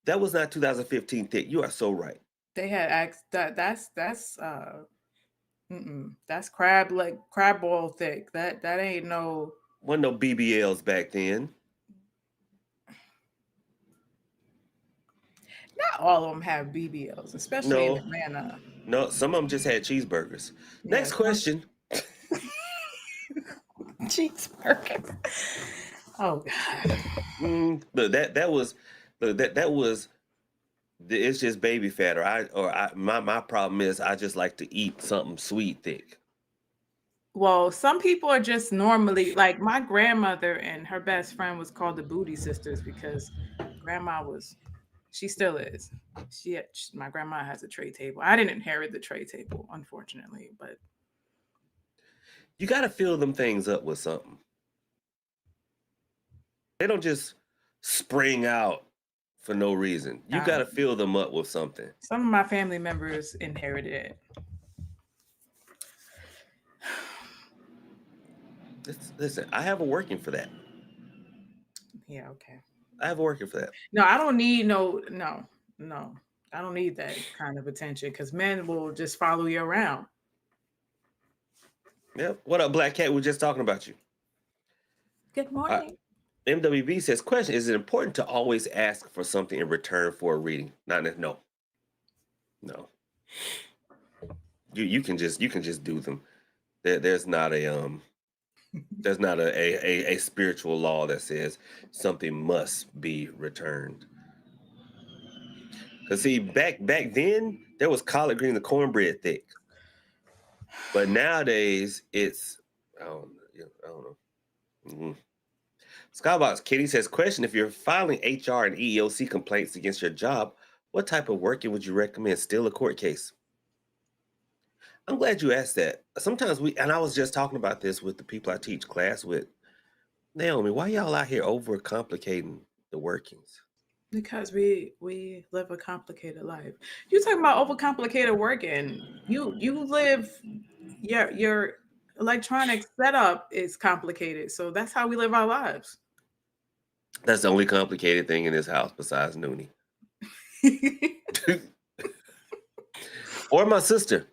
that was not 2015 thick. You are so right. they had that's that's crab boil thick. That ain't no. Wasn't no BBLs back then. Not all of them have BBLs, especially in Atlanta. No, some of them just had cheeseburgers. Yeah, Next question. cheeseburger. Oh God. Look, that was it's just baby fat, my problem is I just like to eat something sweet thick. Well, some people are just normally like my grandmother and her best friend was called the Booty Sisters because she still is. My grandma has a tray table. I didn't inherit the tray table, unfortunately, but You got to fill them things up with something. They don't just spring out for no reason. You got to fill them up with something. Some of my family members inherited it. Listen, I have a working for that. Yeah, okay. I have a working for that. No, I don't need no. I don't need that kind of attention because men will just follow you around. Yep. What up, Black Cat? We were just talking about you. Good morning. MWB says, question, is it important to always ask for something in return for a reading? No. You can just do them. There's not a spiritual law that says something must be returned. Cause see, back then there was collard green, the cornbread thick, but nowadays it's I don't know. Mm-hmm. Skybox Kitty says, question, if you're filing HR and EEOC complaints against your job, what type of working would you recommend? Still a court case? I'm glad you asked that. Sometimes and I was just talking about this with the people I teach class with. Naomi, why y'all out here overcomplicating the workings? Because we live a complicated life. You talking about overcomplicated working. You live your electronic setup is complicated. So that's how we live our lives. That's the only complicated thing in this house besides Noonie. Or my sister.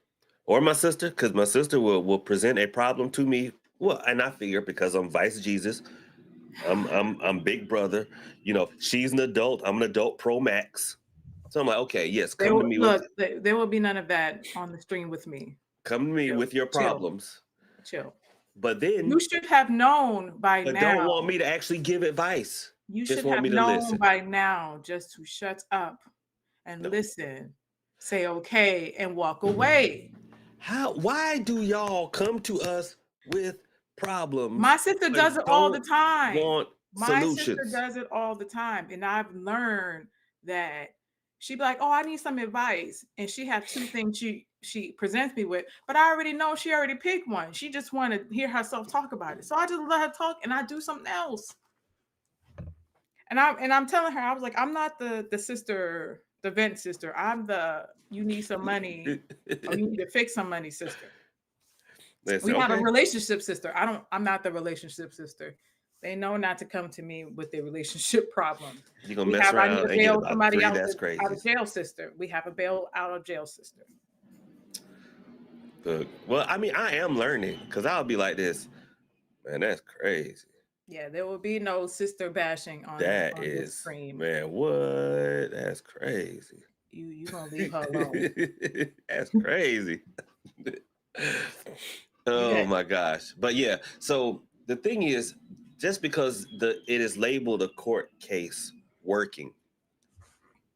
Because my sister will present a problem to me. Well, and I figure because I'm Vice Jesus, I'm Big Brother. You know, she's an adult. I'm an adult Pro Max. So I'm like, okay, yes, There will, look, there will be none of that on the stream with me. come to me Chill, with your chill, problems. chill. But then You should have known by but now. don't want me to actually give advice. You Just should want have me to known listen. by now just to shut up and No. listen, say okay, and walk away. Why do y'all come to us with problems? My sister but does it all the don't time. Want My sister solutions? does it all the time. And I've learned that she'd be like, oh, I need some advice. And she have two things she presents me with, but I already know she already picked one. She just want to hear herself talk about it. So I just let her talk and I do something else. And I'm telling her, I was like, I'm not the sister, the vent sister. I'm the you need some money or you need to fix some money sister. Listen, We have a okay. relationship sister. I'm not the relationship sister. They know not to come to me with their relationship problems. You're gonna We mess have I need around to and get bail about somebody 3 out that's of crazy. jail sister. We have a bail out of jail sister. Look, well, I mean, I am learning because I'll be like this, man. That's crazy. Yeah, there will be no sister bashing on That this is, stream. man. What? That's crazy. You gonna leave her alone. That's crazy. Oh my gosh. But yeah, so the thing is, just because it is labeled a court case working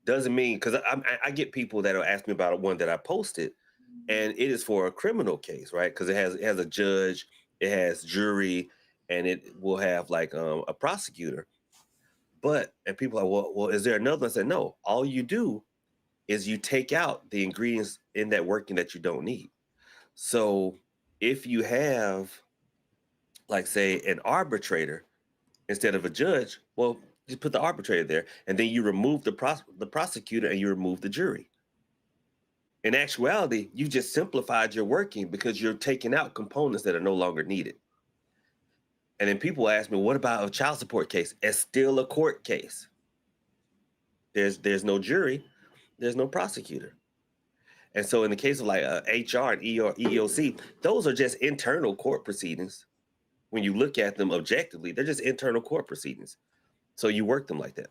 doesn't mean, because I get people that'll ask me about one that I posted, and it is for a criminal case, right? Because it has a judge, it has jury, and it will have like a prosecutor. And people are like, well, is there another? I said, no. All you do is you take out the ingredients in that working that you don't need. So if you have, like, say, an arbitrator instead of a judge, well, you put the arbitrator there, and then you remove the prosecutor and you remove the jury. In actuality, you just simplified your working because you're taking out components that are no longer needed. And then people ask me, what about a child support case? It's still a court case. There's no jury, there's no prosecutor. And so in the case of like HR and EEOC, those are just internal court proceedings. When you look at them objectively, they're just internal court proceedings. So you work them like that.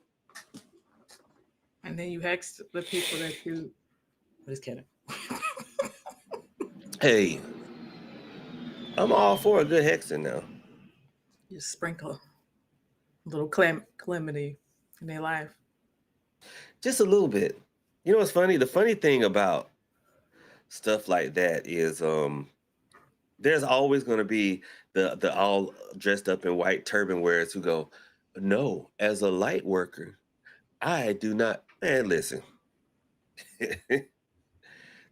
And then you hex the people that you just kidding. Hey, I'm all for a good hexing now. You sprinkle a little calamity in their life. Just a little bit. You know what's funny? The funny thing about stuff like that is there's always going to be the all dressed up in white turban wearers who go, no, as a light worker, I do not. Man, listen.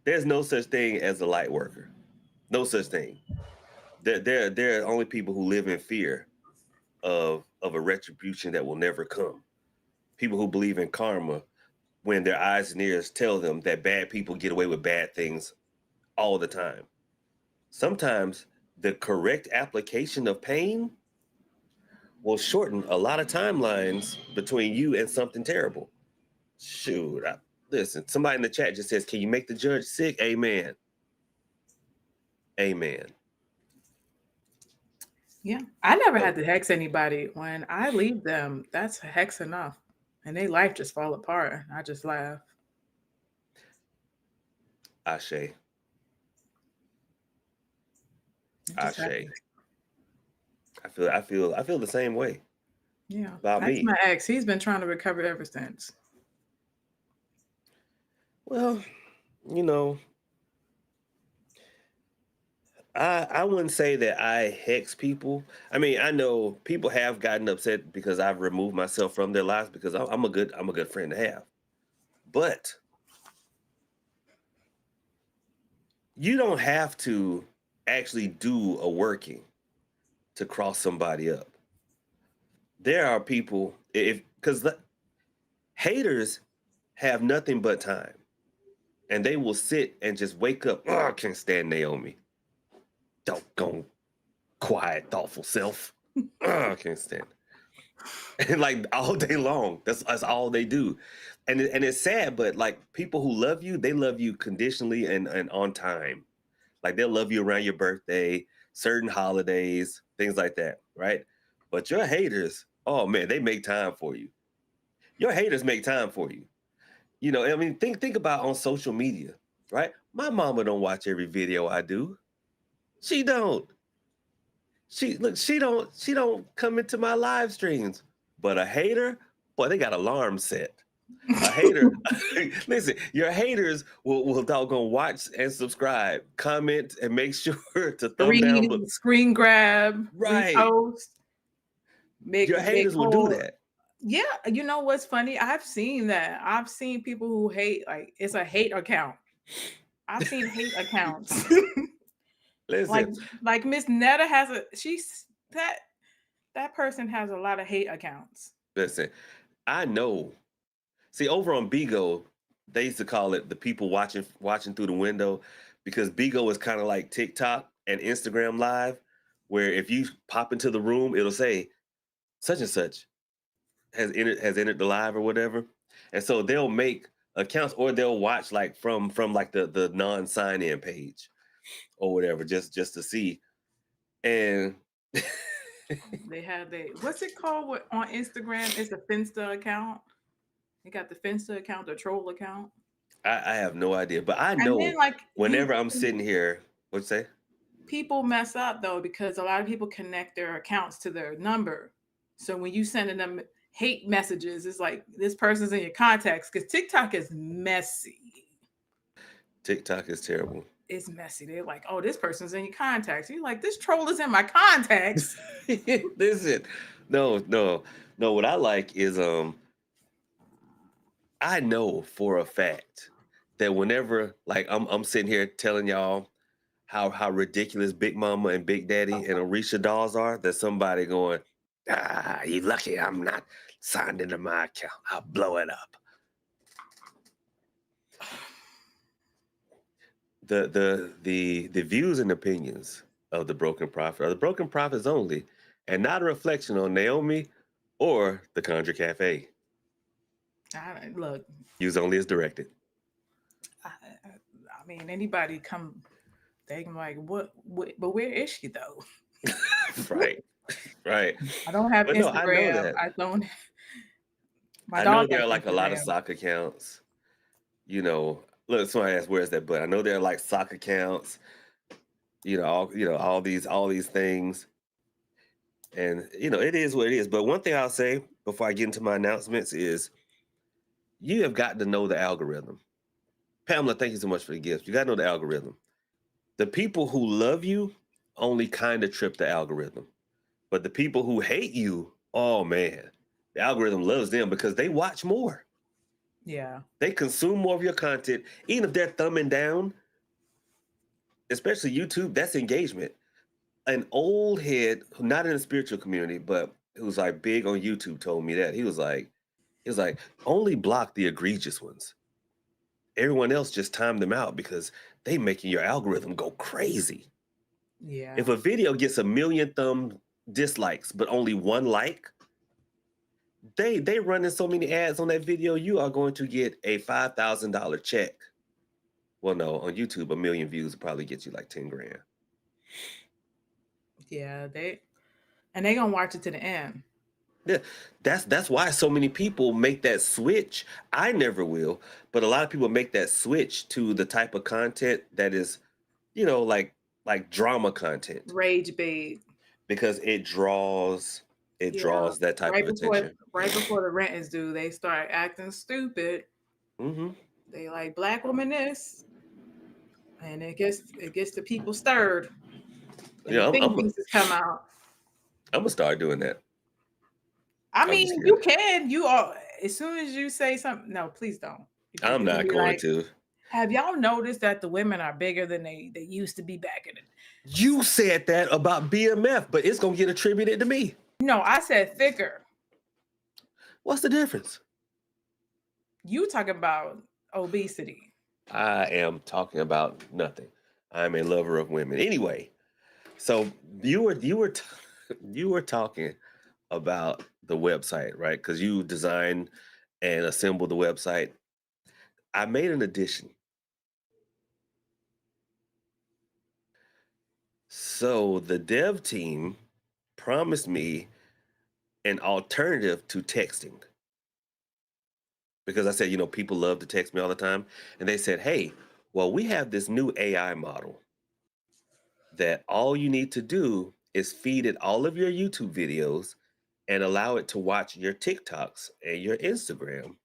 There's no such thing as a light worker. No such thing. There are only people who live in fear of a retribution that will never come. People who believe in karma when their eyes and ears tell them that bad people get away with bad things all the time. Sometimes the correct application of pain will shorten a lot of timelines between you and something terrible. Shoot, listen, somebody in the chat just says, can you make the judge sick? Amen. Amen. Yeah, I never had to hex anybody. When I leave them, that's a hex enough. And their life just fall apart. I just laugh. Ashe. Ashe. I feel the same way. Yeah. About That's me. my ex. He's been trying to recover ever since. Well, you know, I wouldn't say that I hex people. I mean, I know people have gotten upset because I've removed myself from their lives because I'm a good friend to have. But you don't have to actually do a working to cross somebody up. There are people, because haters have nothing but time, and they will sit and just wake up. Oh, I can't stand Naomi. Doggone quiet, thoughtful self. Oh, I can't stand it. like all day long. That's all they do. And it's sad, but like people who love you, they love you conditionally and on time. Like they'll love you around your birthday, certain holidays, things like that, right? But your haters, oh man, they make time for you. Your haters make time for you. You know, I mean, think about on social media, right? My mama don't watch every video I do. She don't. She don't come into my live streams. But a hater, boy, they got alarms set. A hater, listen, your haters will doggone watch and subscribe, comment, and make sure to thumb down. But Screen grab, right, repost, your make haters will do whole. that. Yeah, you know what's funny? I've seen that. I've seen people who hate, like it's a hate account. I've seen hate accounts. like Listen, like Miss Netta has that person has a lot of hate accounts. listen. I know. See, over on Bigo, they used to call it the people watching through the window because Bigo is kind of like TikTok and Instagram Live, where if you pop into the room, it'll say such and such has entered the live or whatever, and so they'll make accounts or they'll watch like from like the non sign in page or whatever just to see and. They have what's it called on Instagram? It's a Finsta account. They got the Finsta account, the troll account. I have no idea, but I And then know like whenever I'm sitting here, what'd you say? people mess up though because a lot of people connect their accounts to their number. So when you sending them hate messages, it's like this person's in your contacts because TikTok is messy. TikTok is terrible. It's messy. They're like, oh, this person's in your contacts. You're like, this troll is in my contacts. Listen, no. What I like is I know for a fact that whenever like I'm sitting here telling y'all how ridiculous Big Mama and Big Daddy and Orisha dolls are, that somebody going, you lucky I'm not signed into my account. I'll blow it up. The views and opinions of the Broken Prophet are the Broken Prophets only, and not a reflection on Naomi or the Conjure Cafe. Look, Use only as directed. I mean, anybody come, they can like, what? But where is she though? Right. I don't have But no, Instagram. I know that. I don't. My I know dog there has are like a lot of Instagram. sock accounts. You know, look, somebody asked where's that, but I know there are like sock accounts. All these things, and it is what it is. But one thing I'll say before I get into my announcements is, you have got to know the algorithm. Pamela, thank you so much for the gift. You got to know the algorithm. The people who love you only kind of trip the algorithm, but the people who hate you, oh man, the algorithm loves them because they watch more. Yeah. They consume more of your content, even if they're thumbing down. Especially YouTube, that's engagement. An old head, not in the spiritual community, but who's like big on YouTube, told me that he was like, only block the egregious ones. Everyone else just time them out because they making your algorithm go crazy. Yeah. If a video gets 1 million thumb dislikes but only 1 like, they running so many ads on that video, you are going to get a $5,000 check. Well, no, on YouTube, 1 million views will probably get you like 10 grand. Yeah, they gonna watch it to the end. Yeah, that's why so many people make that switch. I never will, but a lot of people make that switch to the type of content that is, like drama content, Rage bait. because it draws that type of attention. Right before the rent is due, they start acting stupid. Mm-hmm. They like black woman this, and it gets the people stirred. And Yeah, the I'm pieces come out. gonna start doing that. I I'm mean, just you kidding. can. You are, as soon as you say something. No, please don't. Because I'm you're gonna not be going like, to. have y'all noticed that the women are bigger than they used to be back in the? You said that about BMF, but it's gonna get attributed to me. No, I said thicker. What's the difference? You talking about obesity. I am talking about nothing. I'm a lover of women. Anyway, so you were talking about the website, right? Because you design and assemble the website. I made an addition. So the dev team promised me an alternative to texting because I said, people love to text me all the time. And they said, hey, well, we have this new AI model that all you need to do is feed it all of your YouTube videos and allow it to watch your TikToks and your Instagram,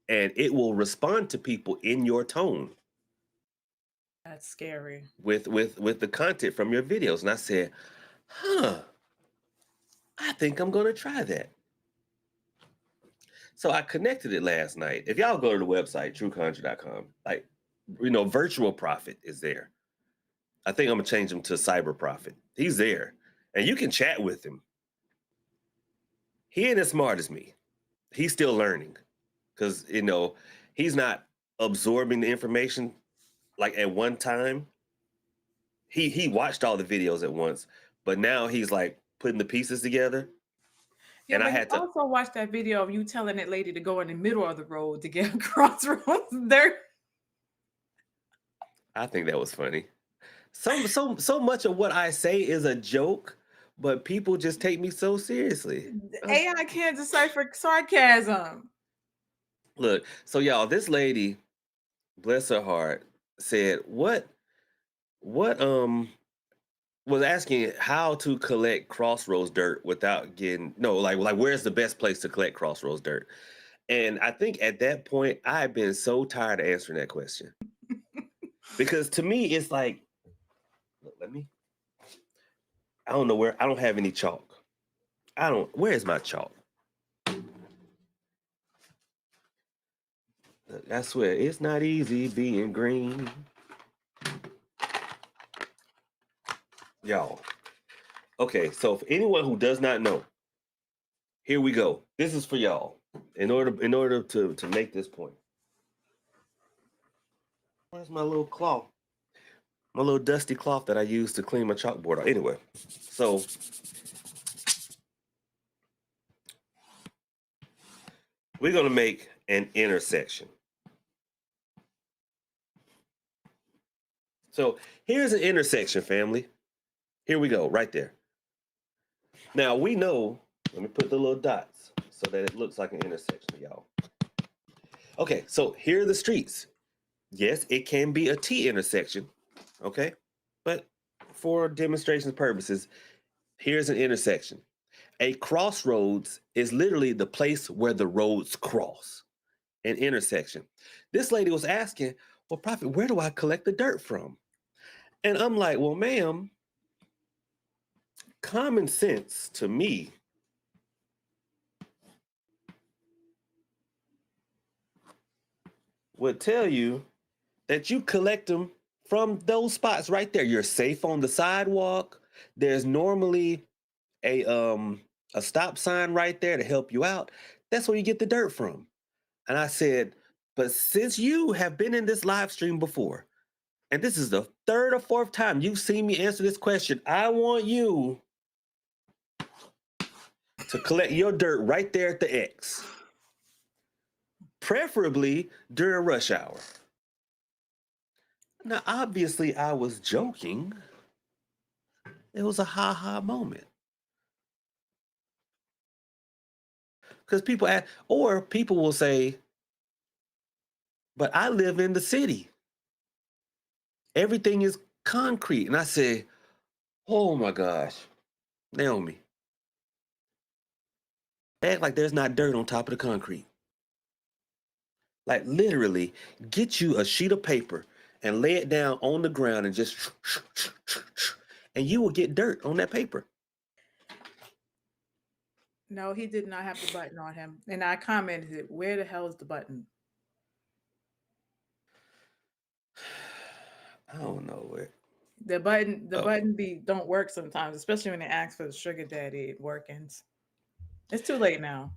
and it will respond to people in your tone That's scary. with the content from your videos. And I said, huh, I think I'm going to try that. So I connected it last night. If y'all go to the website, trueconjure.com, Virtual Prophet is there. I think I'm going to change him to Cyber Prophet. He's there. And you can chat with him. He ain't as smart as me. He's still learning because, he's not absorbing the information like at one time. He watched all the videos at once, but now he's like putting the pieces together. Yeah, And I but you had to, also watched that video of you telling that lady to go in the middle of the road to get crossroads there. I think that was funny. So much of what I say is a joke, but people just take me so seriously. AI can't decipher sarcasm. Look, so y'all, this lady, bless her heart, said what was asking how to collect crossroads dirt without getting like where's the best place to collect crossroads dirt. And I think at that point I've been so tired of answering that question because to me it's like, look, I don't know where, I don't have any chalk. Where is my chalk? Look, I swear it's not easy being green, y'all. Okay, so for anyone who does not know, here we go. This is for y'all. In order to make this point. Where's my little cloth? My little dusty cloth that I use to clean my chalkboard out. Anyway, so we're gonna make an intersection. So here's an intersection, family. Here we go, right there. Now we know, let me put the little dots so that it looks like an intersection, y'all. Okay, so here are the streets. Yes, it can be a T intersection, okay? But for demonstration purposes, here's an intersection. A crossroads is literally the place where the roads cross, an intersection. This lady was asking, well, Prophet, where do I collect the dirt from? And I'm like, well, ma'am, common sense to me would tell you that you collect them from those spots right there. You're safe on the sidewalk. There's normally a stop sign right there to help you out. That's where you get the dirt from. And I said, but since you have been in this live stream before, and this is the third or fourth time you've seen me answer this question, I want you to collect your dirt right there at the X, preferably during rush hour. Now, obviously, I was joking. It was a ha-ha moment. Because people ask, or people will say, but I live in the city. Everything is concrete. And I say, oh my gosh, Naomi, act like there's not dirt on top of the concrete. Like literally, get you a sheet of paper and lay it down on the ground and just, and you will get dirt on that paper. No, he did not have the button on him. And I commented, where the hell is the button? I don't know where. The button don't work sometimes, especially when they ask for the sugar daddy workings. It's too late now.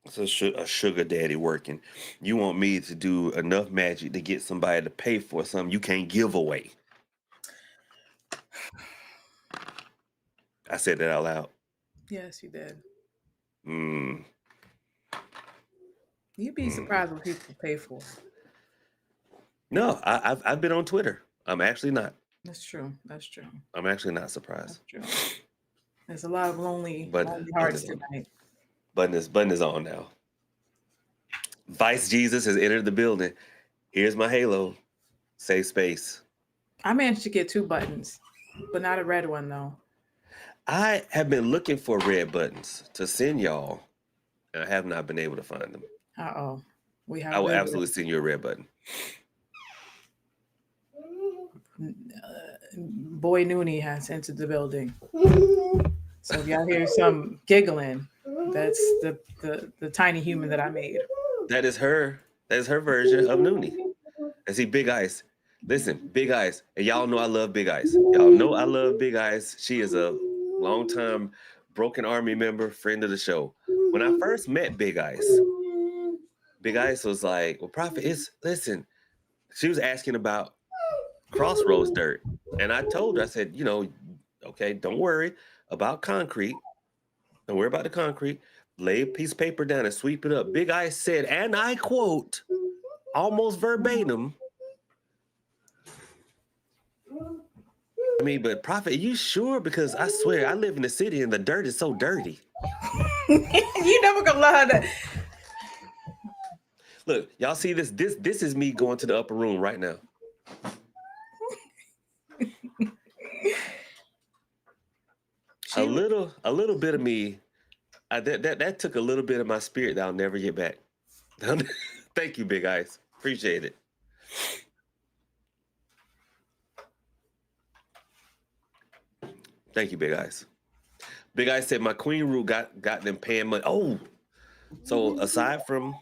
It's a sugar daddy working. You want me to do enough magic to get somebody to pay for something you can't give away. I said that out loud. Yes, you did. Mm. You'd be surprised what people pay for. No, I've been on Twitter. I'm actually not. That's true. That's true. I'm actually not surprised. That's true. There's a lot of lonely But hearts tonight. button is on now. Vice Jesus has entered the building. Here's my halo. Safe space. I managed to get 2 buttons, but not a red one though. I have been looking for red buttons to send y'all, and I have not been able to find them. Uh-oh. We have I will red absolutely send you a red button. Boy Noonie has entered the building. So if y'all hear some giggling, that's the tiny human that I made. That is her. That is her version of Noonie. And see, Big Ice. Listen, Big Ice. And y'all know I love Big Ice. Y'all know I love Big Ice. She is a longtime Broken Army member, friend of the show. When I first met Big Ice was like, well, Prophet, listen. She was asking about Crossroads dirt. And I told her, I said, okay, don't worry about concrete. Don't worry about the concrete. Lay a piece of paper down and sweep it up. Big Ice said, and I quote, almost verbatim, I mean, but Prophet, are you sure? Because I swear, I live in the city and the dirt is so dirty. You never gonna lie that. Look, y'all see this? This is me going to the upper room right now. A little bit of me. That took a little bit of my spirit that I'll never get back. Thank you, Big Ice. Appreciate it. Thank you, Big Ice. Big Ice said my queen root got them paying money. Oh, so aside from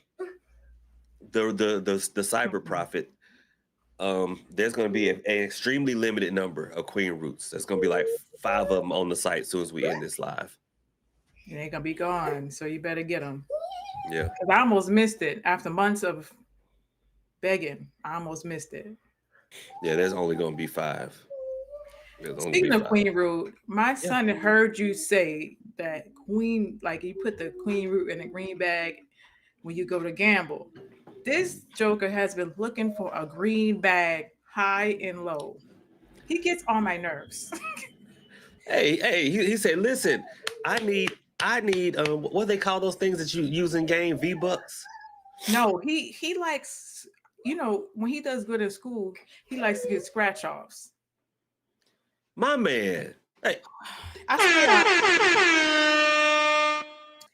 the cyber profit, there's going to be an extremely limited number of queen roots. There's going to be like 5 of them on the site as soon as we end this live. They ain't gonna be gone, so you better get them. Yeah. Because I almost missed it after months of begging. I almost missed it. Yeah, there's only going to be 5. Speaking of queen root, my son heard you say that queen, like you put the queen root in a green bag when you go to gamble. This joker has been looking for a green bag high and low. He gets on my nerves. Hey, he said, listen, I need what do they call those things that you use in game, V-Bucks? No, he likes, when he does good in school, he likes to get scratch offs. My man. Hey.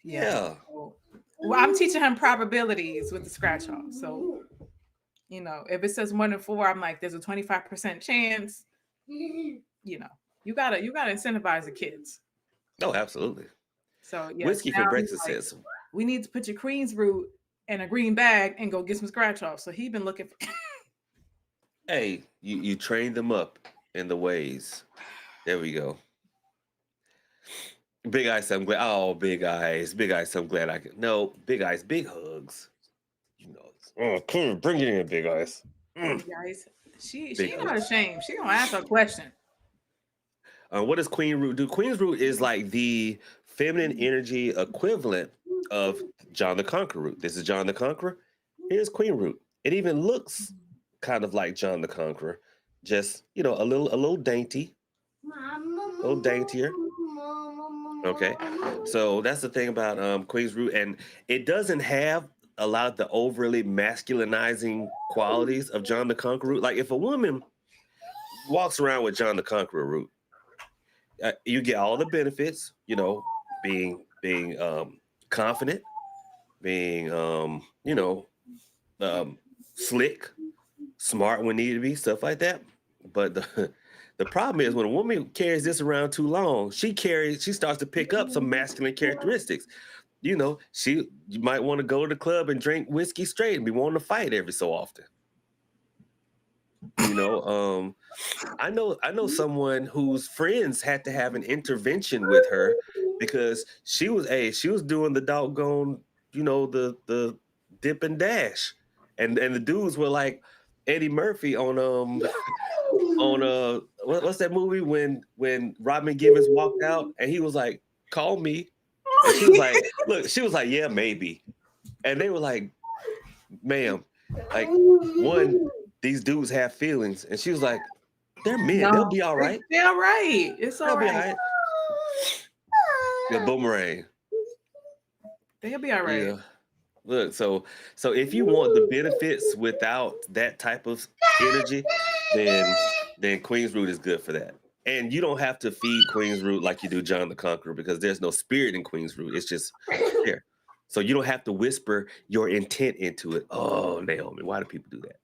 Yeah. Well, I'm teaching him probabilities with the scratch off. So, if it says 1 in 4, I'm like, there's a 25% chance. You gotta incentivize the kids. Oh, absolutely. So yes, Whiskey for breakfast says we need to put your queen's root in a green bag and go get some scratch off. So he's been looking for. Hey, you train them up in the ways. There we go. Big Ice, I'm glad. Oh, Big Ice, I'm glad I can. No, Big Ice, big hugs. Oh, come on, bring it in, Big Ice. Guys, she not ashamed. She gonna ask a question. What does Queen Root do? Queen's Root is like the feminine energy equivalent of John the Conqueror root. This is John the Conqueror. Here's Queen Root. It even looks kind of like John the Conqueror, just a little dainty, a little daintier. Okay, so that's the thing about Queen's Root, and it doesn't have a lot of the overly masculinizing qualities of John the Conqueror root. Like if a woman walks around with John the Conqueror root, you get all the benefits, being confident, being slick, smart when needed to be, stuff like that. But the problem is when a woman carries this around too long, she starts to pick up some masculine characteristics. You might want to go to the club and drink whiskey straight and be wanting to fight every so often. I know someone whose friends had to have an intervention with her because she was doing the doggone, the dip and dash. And the dudes were like Eddie Murphy on what's that movie when Robin Givens walked out and he was like, call me. And she was like, look, she was like, yeah, maybe. And they were like, ma'am, like, one, these dudes have feelings. And she was like, they're men. They'll No, be all right. they're all right. It's They'll all be all right. right. The boomerang. They'll be all right. Yeah. Look, so if you want the benefits without that type of energy, then Queen's Root is good for that. And you don't have to feed Queen's Root like you do John the Conqueror, because there's no spirit in Queen's Root. It's just there. So you don't have to whisper your intent into it. Oh, Naomi, why do people do that?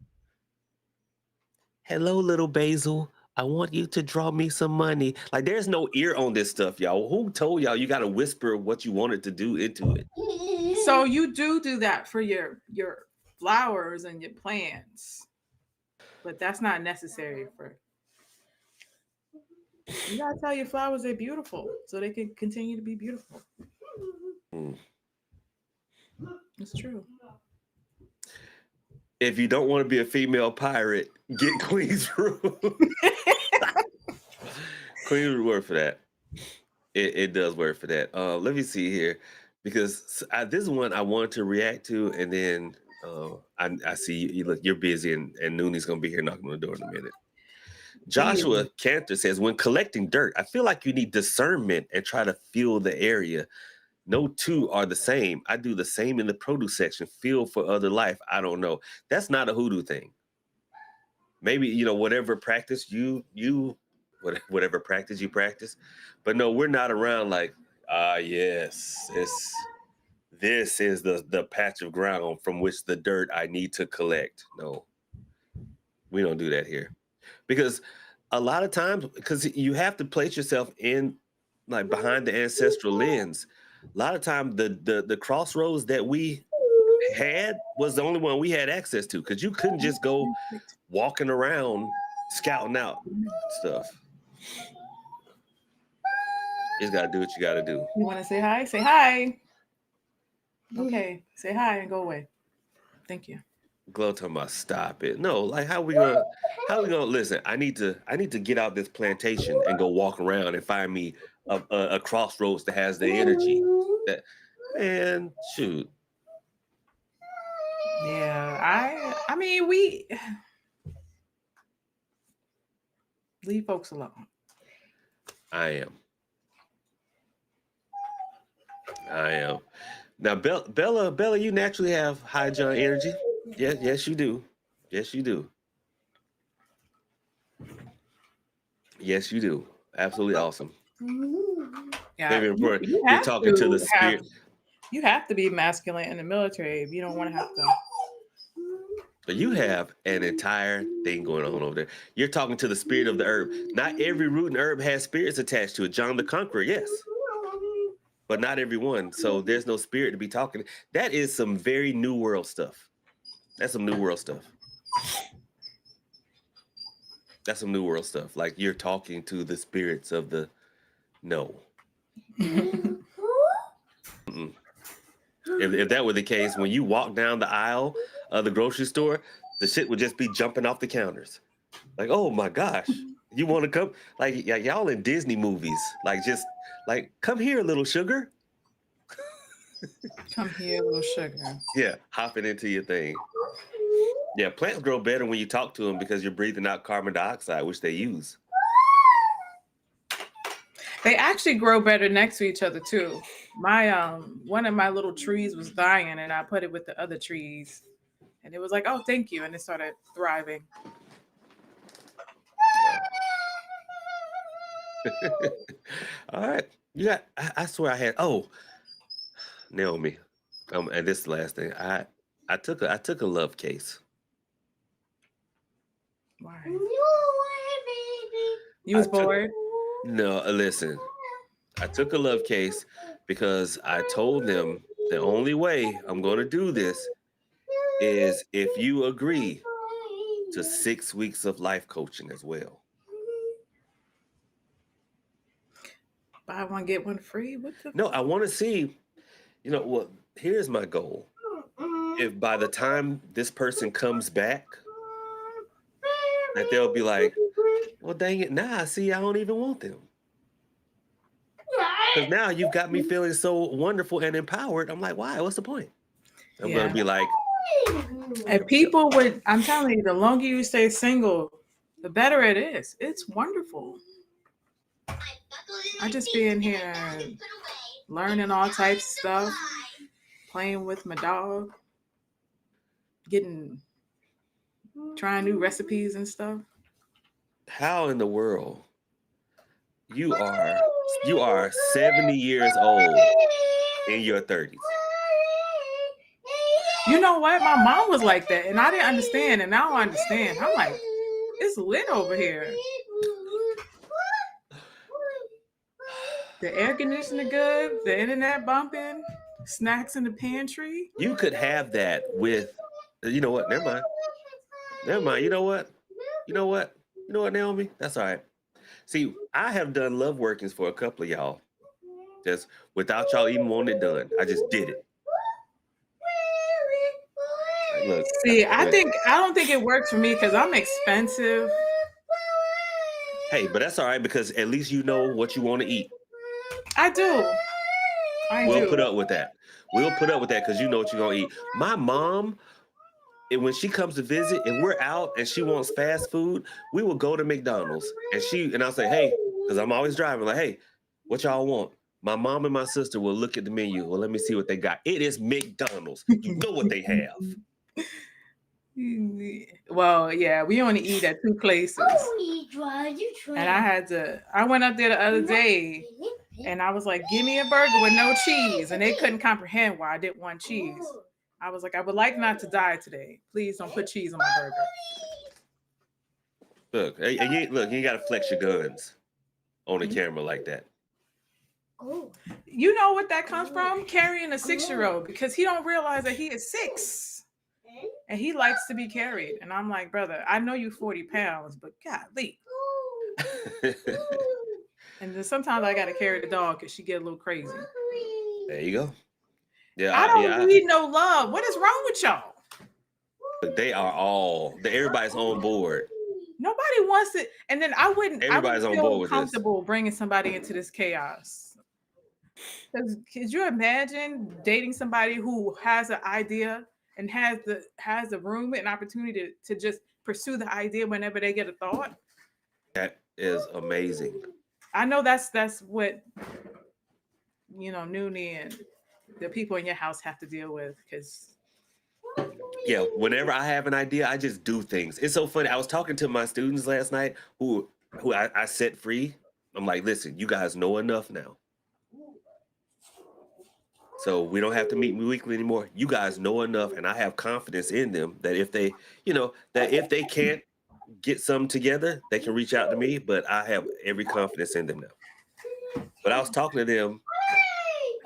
Hello, little Basil. I want you to draw me some money. Like, there's no ear on this stuff, y'all. Who told y'all you got to whisper what you wanted to do into it? So you do that for your flowers and your plants, but that's not necessary for. You gotta tell your flowers they're beautiful, so they can continue to be beautiful. Mm. It's true. If you don't want to be a female pirate, get Queen's Root. Queen's Root work for that. It does work for that. Let me see here, because this is one I wanted to react to, and then I see you. Look, you're busy, and Nooney's gonna be here knocking on the door in a minute. Joshua Cantor says, when collecting dirt, I feel like you need discernment and try to feel the area. No two are the same. I do the same in the produce section. Feel for other life. I don't know. That's not a hoodoo thing. Maybe, whatever practice whatever practice you practice. But no, we're not around like, yes, this is the patch of ground from which the dirt I need to collect. No, we don't do that here. Because a lot of times, because you have to place yourself in, like, behind the ancestral lens. A lot of times the crossroads that we had was the only one we had access to, because you couldn't just go walking around scouting out stuff. You just got to do what you got to do. You want to say hi? Say hi. Okay, say hi and go away. Thank you. Glow talking about stop it. No, like, how we gonna listen? I need to get out this plantation and go walk around and find me a crossroads that has the energy. That, man, shoot. Yeah, I mean, we leave folks alone. I am. Now, Bella, you naturally have high John energy. Yes, you do. Yes, you do. Yes, you do. Absolutely awesome. Yeah, you're talking to the spirit. You have to be masculine in the military if you don't want to have to. But you have an entire thing going on over there. You're talking to the spirit of the herb. Not every root and herb has spirits attached to it. John the Conqueror, yes. But not every one. So there's no spirit to be talking. That is some very New World stuff. That's some New World stuff. That's some New World stuff. Like, you're talking to the spirits of the... No. If that were the case, when you walk down the aisle of the grocery store, the shit would just be jumping off the counters. Like, oh my gosh, you want to come? Like, y'all in Disney movies. Like, just like, come here, little sugar. Come here, little sugar. Yeah, hopping into your thing. Yeah, plants grow better when you talk to them, because you're breathing out carbon dioxide, which they use. They actually grow better next to each other too. My one of my little trees was dying, and I put it with the other trees, and it was like, oh, thank you, and it started thriving. All right, I swear I had. Oh, Naomi, and this is the last thing. I took a love case. Why? You was bored? No, listen. I took a love case because I told them the only way I'm going to do this is if you agree to 6 weeks of life coaching as well. Buy one, get one free? What the? No, I want to see, well, here's my goal. If by the time this person comes back, that they'll be like, well, dang it, now I see I don't even want them. Because now you've got me feeling so wonderful and empowered. I'm like, why? What's the point? I'm Yeah. gonna be like, And people would, I'm telling you, the longer you stay single, the better it is. It's wonderful. I just be in here learning all types of stuff, playing with my dog, trying new recipes and stuff. how in the world you are 70 years old in your 30s? You know what? My mom was like that, and I didn't understand, and now I understand. I'm like, it's lit over here. The air conditioner good, the internet bumping, snacks in the pantry. You could have that with, you know what? Never mind. Never mind. You know what? You know what? You know what, Naomi? That's all right. See, I have done love workings for a couple of y'all, just without y'all even wanting it done. I just did it. Look, See, I don't think it works for me because I'm expensive. hey, but that's all right because at least you know what you want to eat. I do. We'll put up with that. We'll put up with that because you know what you're gonna eat. My mom, when she comes to visit and we're out and she wants fast food, we will go to McDonald's and I'll say, hey, because I'm always driving, like, hey, what y'all want? My mom and my sister will look at the menu. Well, let me see what they got. It is McDonald's. You know what they have. Well, yeah, we only eat at two places. And I went up there the other day and I was like, give me a burger with no cheese. And they couldn't comprehend why I didn't want cheese. I was like, I would like not to die today. Please don't put cheese on my burger. Look, you got to flex your guns on the camera like that. You know what that comes from? Carrying a 6-year-old because he don't realize that he is 6 and he likes to be carried. And I'm like, brother, I know you 40 pounds, but golly. And then sometimes I got to carry the dog because she get a little crazy. There you go. Yeah, I don't need no love. What is wrong with y'all? Everybody's on board. Nobody wants it. And then I wouldn't feel comfortable bringing somebody into this chaos. Because could you imagine dating somebody who has an idea and has the room and opportunity to just pursue the idea whenever they get a thought? That is amazing. I know that's what Noonie and the people in your house have to deal with because. Yeah, whenever I have an idea, I just do things. It's so funny. I was talking to my students last night who I set free. I'm like, listen, you guys know enough now. So we don't have to meet weekly anymore. You guys know enough, and I have confidence in them that if they can't get some together, they can reach out to me, but I have every confidence in them now. But I was talking to them,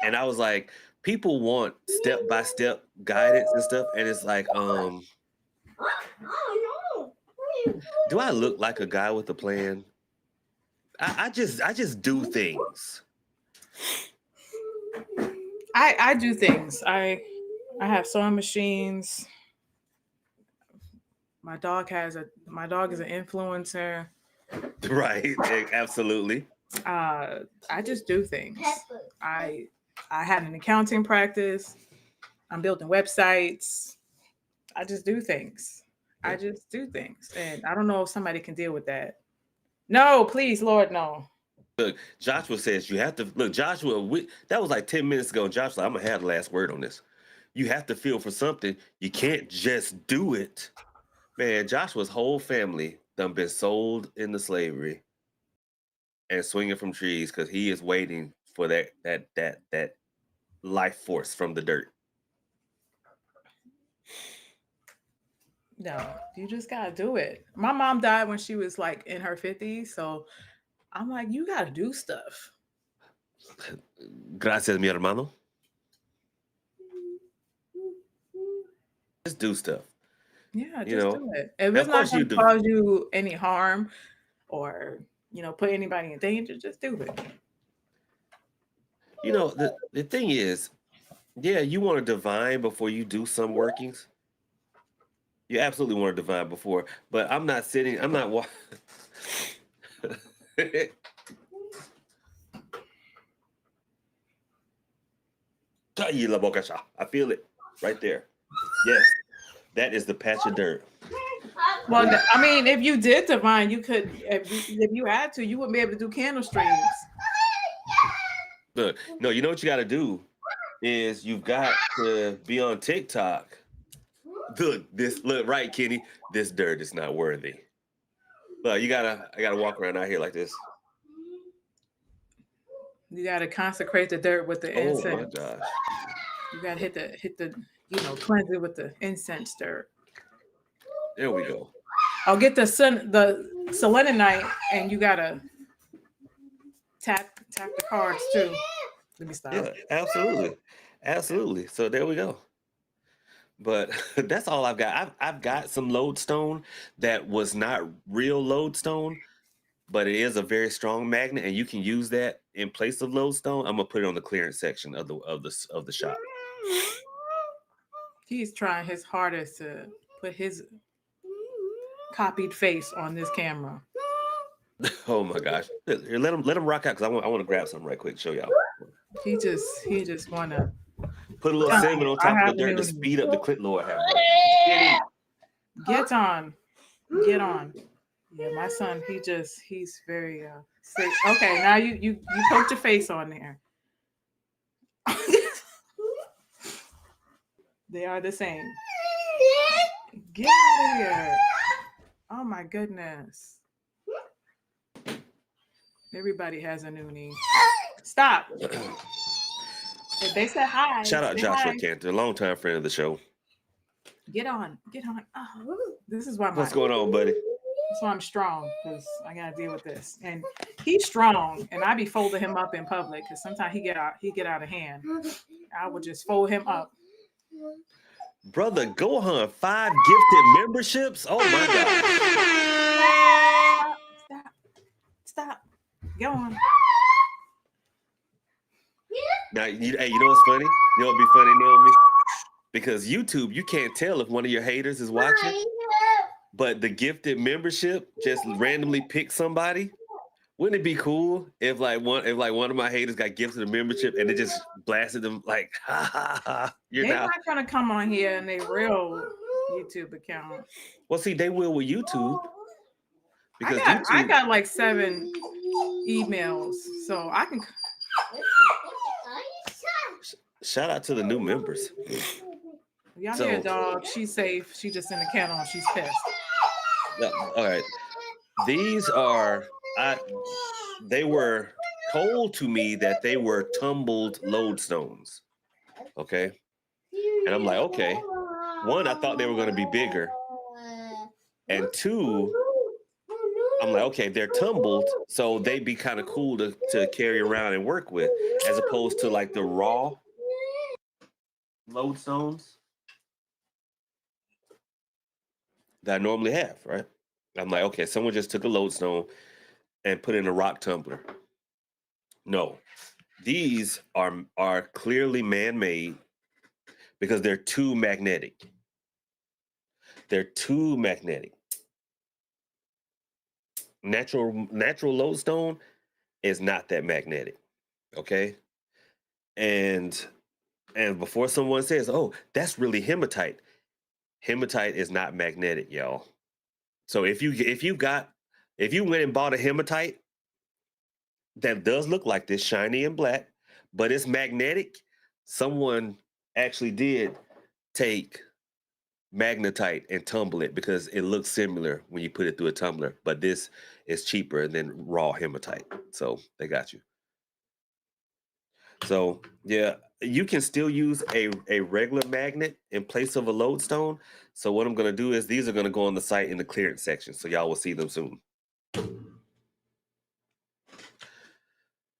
and I was like, people want step-by-step guidance and stuff, and it's like, do I look like a guy with a plan? I just do things. I do things. I have sewing machines. My dog is an influencer. Right, absolutely. I just do things. I had an accounting practice. I'm building websites. I just do things. I just do things. And I don't know if somebody can deal with that. No, please, Lord, no. Look, Joshua says you have to look. Joshua, that was like 10 minutes ago. Joshua, I'm gonna have the last word on this. You have to feel for something. You can't just do it, man. Joshua's whole family done been sold into slavery and swinging from trees because he is waiting for that life force from the dirt. No, you just gotta do it. My mom died when she was like in her 50s, so I'm like, you gotta do stuff. Gracias, mi hermano. Just do stuff. Yeah, just do it. If it's not going to cause you any harm or put anybody in danger, just do it. The thing is, yeah, you want to divine before you do some workings. You absolutely want to divine before, but I'm not. I feel it right there. Yes, that is the patch of dirt. Well, I mean, if you did divine, you could, if you had to, you wouldn't be able to do candle streams. Look, no, you know what you got to do is you've got to be on TikTok. Look, right, Kenny. This dirt is not worthy. Look, I gotta walk around out here like this. You got to consecrate the dirt with the Oh my incense. gosh. You got to hit the, cleanse it with the incense dirt. There we go. I'll get the selenite, and you gotta tap the cards too. Let me stop. Yeah, absolutely. So there we go. But that's all I've got. I've got some lodestone that was not real lodestone, but it is a very strong magnet, and you can use that in place of lodestone. I'm gonna put it on the clearance section of the shop. He's trying his hardest to put his copied face on this camera. Oh my gosh! Here, let him rock out, because I want to grab something right quick, show y'all. He just wanna put a little cinnamon on top of the dirt to speed up the clit. Lord have mercy. Get on. Yeah, my son, he's very sick. Okay, now you poked your face on there. They are the same. Get out of here. Oh my goodness. Everybody has a noonie. Stop. If they said hi. Shout out Joshua hi. Cantor, longtime friend of the show. Get on. Oh, this is why What's going on, buddy? That's why I'm strong, because I gotta deal with this. And he's strong, and I be folding him up in public, because sometimes he get out of hand. I would just fold him up. Brother Gohan, 5 gifted memberships. Oh my God! Stop! Go on. Now, you know what's funny? You know what'd be funny, Naomi? Because YouTube, you can't tell if one of your haters is watching, but the gifted membership just randomly picks somebody. Wouldn't it be cool if one of my haters got gifted a membership and it just blasted them like, ha ha ha? They're not gonna come on here in their real YouTube account. Well, see, they will with YouTube. Because I got like 7 emails, so I can. Shout out to the new members. Y'all hear a dog? She's safe. She just in the kennel. She's pissed. All right. These are they were told to me that they were tumbled lodestones. Okay. And I'm like, okay. 1, I thought they were going to be bigger. And 2, I'm like, okay, they're tumbled, so they'd be kind of cool to carry around and work with, as opposed to like the raw lodestones that I normally have, right? I'm like, okay, someone just took a lodestone and put it in a rock tumbler. No, these are clearly man-made because they're too magnetic. They're too magnetic. Natural lodestone is not that magnetic, okay? And before someone says, "Oh, that's really hematite," hematite is not magnetic, y'all. So if you went and bought a hematite that does look like this, shiny and black, but it's magnetic, someone actually did take magnetite and tumble it because it looks similar when you put it through a tumbler, but this is cheaper than raw hematite. So they got you. So yeah, you can still use a regular magnet in place of a lodestone. So what I'm going to do is these are going to go on the site in the clearance section. So y'all will see them soon. But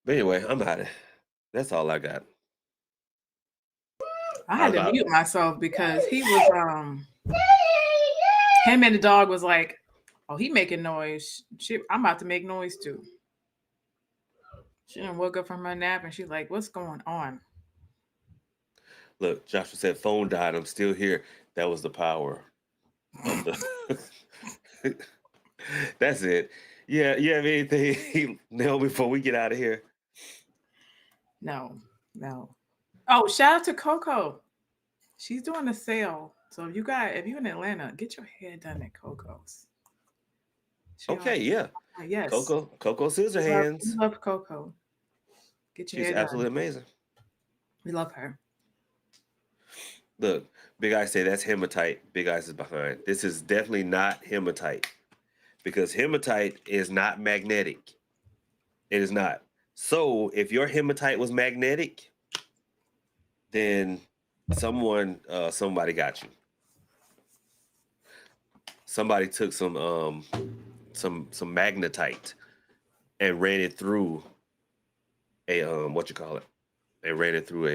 anyway, I'm out of. That's all I got. I had to mute myself because he was him and the dog was like, oh, he making noise. I'm about to make noise too. She done woke up from her nap and she's like, what's going on? Look, Joshua said phone died. I'm still here. That was the power of the That's it. Yeah, you have anything, Naomi, before we get out of here? No. Oh, shout out to Coco. She's doing a sale. So if you're in Atlanta, get your hair done at Coco's. Okay, yeah. Yes. Coco We Scissorhands. love Coco. Get your She's hair done. absolutely amazing. We love her. Look, Big Ice say that's hematite. Big Ice is behind. This is definitely not hematite because hematite is not magnetic. It is not. So if your hematite was magnetic, then somebody got you. Somebody took some magnetite and ran it through a what you call it? And ran it through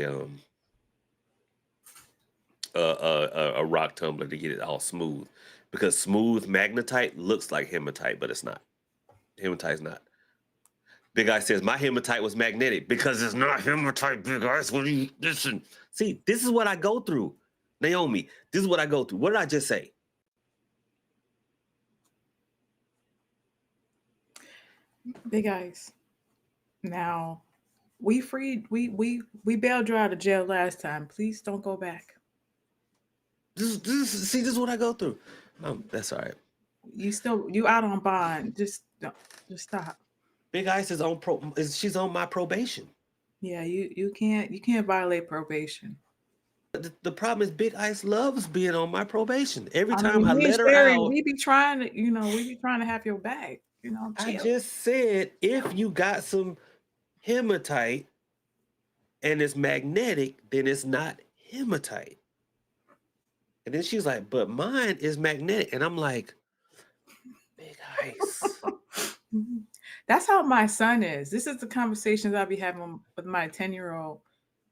a rock tumbler to get it all smooth. Because smooth magnetite looks like hematite, but it's not. Hematite's not. Big Ice says my hematite was magnetic because it's not hematite. Big Ice, what do you listen? See, this is what I go through, Naomi. This is what I go through. What did I just say? Big Ice. Now, we bailed you out of jail last time. Please don't go back. This is what I go through. That's all right. You out on bond. Just stop. Big Ice is she's on my probation. Yeah, you can't violate probation. The problem is Big Ice loves being on my probation. Every I time mean, I me and let her Sherry, out, we be trying to have your back. I Chill. just said if you got some hematite and it's magnetic, then it's not hematite. And then she's like, but mine is magnetic. And I'm like, Big Ice. That's how my son is. This is the conversations I'll be having with my 10-year-old.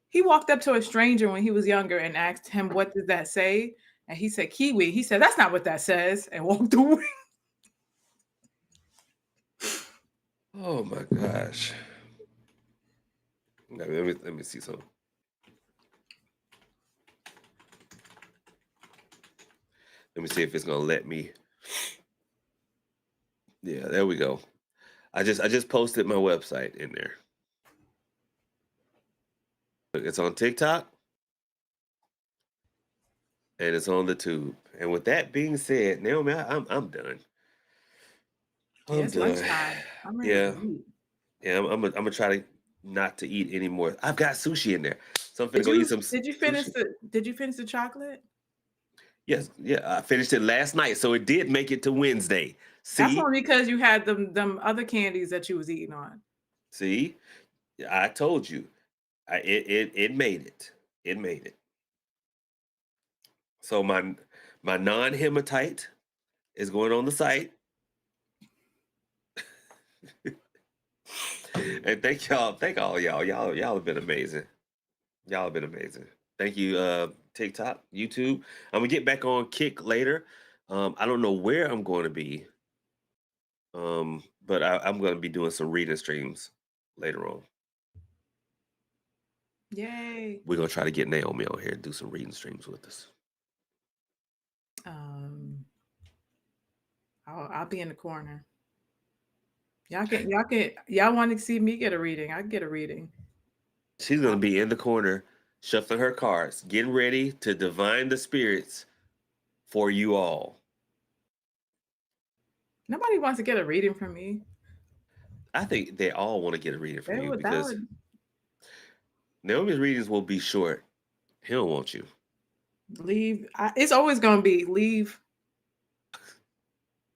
He walked up to a stranger when he was younger and asked him, "What did that say?" And he said, "Kiwi." He said, "That's not what that says," and walked away. Oh my gosh. Let me see something. Let me see if it's gonna let me. Yeah, there we go. I just posted my website in there. It's on TikTok and it's on the tube. And with that being said, Naomi, I'm done. Yeah, I'm it's done. lunchtime. I'm ready Yeah, to eat. yeah. I'm gonna try to not to eat anymore. I've got sushi in there, so I'm gonna Did go eat you some did you finish sushi. the chocolate? Yes, yeah. I finished it last night, so it did make it to Wednesday. That's See, only because you had them other candies that you was eating on. see, I told you. It made it. It made it. So my non hematite is going on the site. And thank all y'all. Y'all have been amazing. Y'all have been amazing. Thank you, TikTok, YouTube. I'm gonna get back on Kick later. I don't know where I'm going to be, but I'm going to be doing some reading streams later on. Yay. We're gonna try to get Naomi on here and do some reading streams with us. I'll be in the corner. Y'all want to see me get a reading? I can get a reading. She's gonna be in the corner, shuffling her cards, getting ready to divine the spirits for you all. Nobody wants to get a reading from me. I think they all want to get a reading from you That because would Naomi's readings will be short. He don't want you. leave. It's always gonna be leave.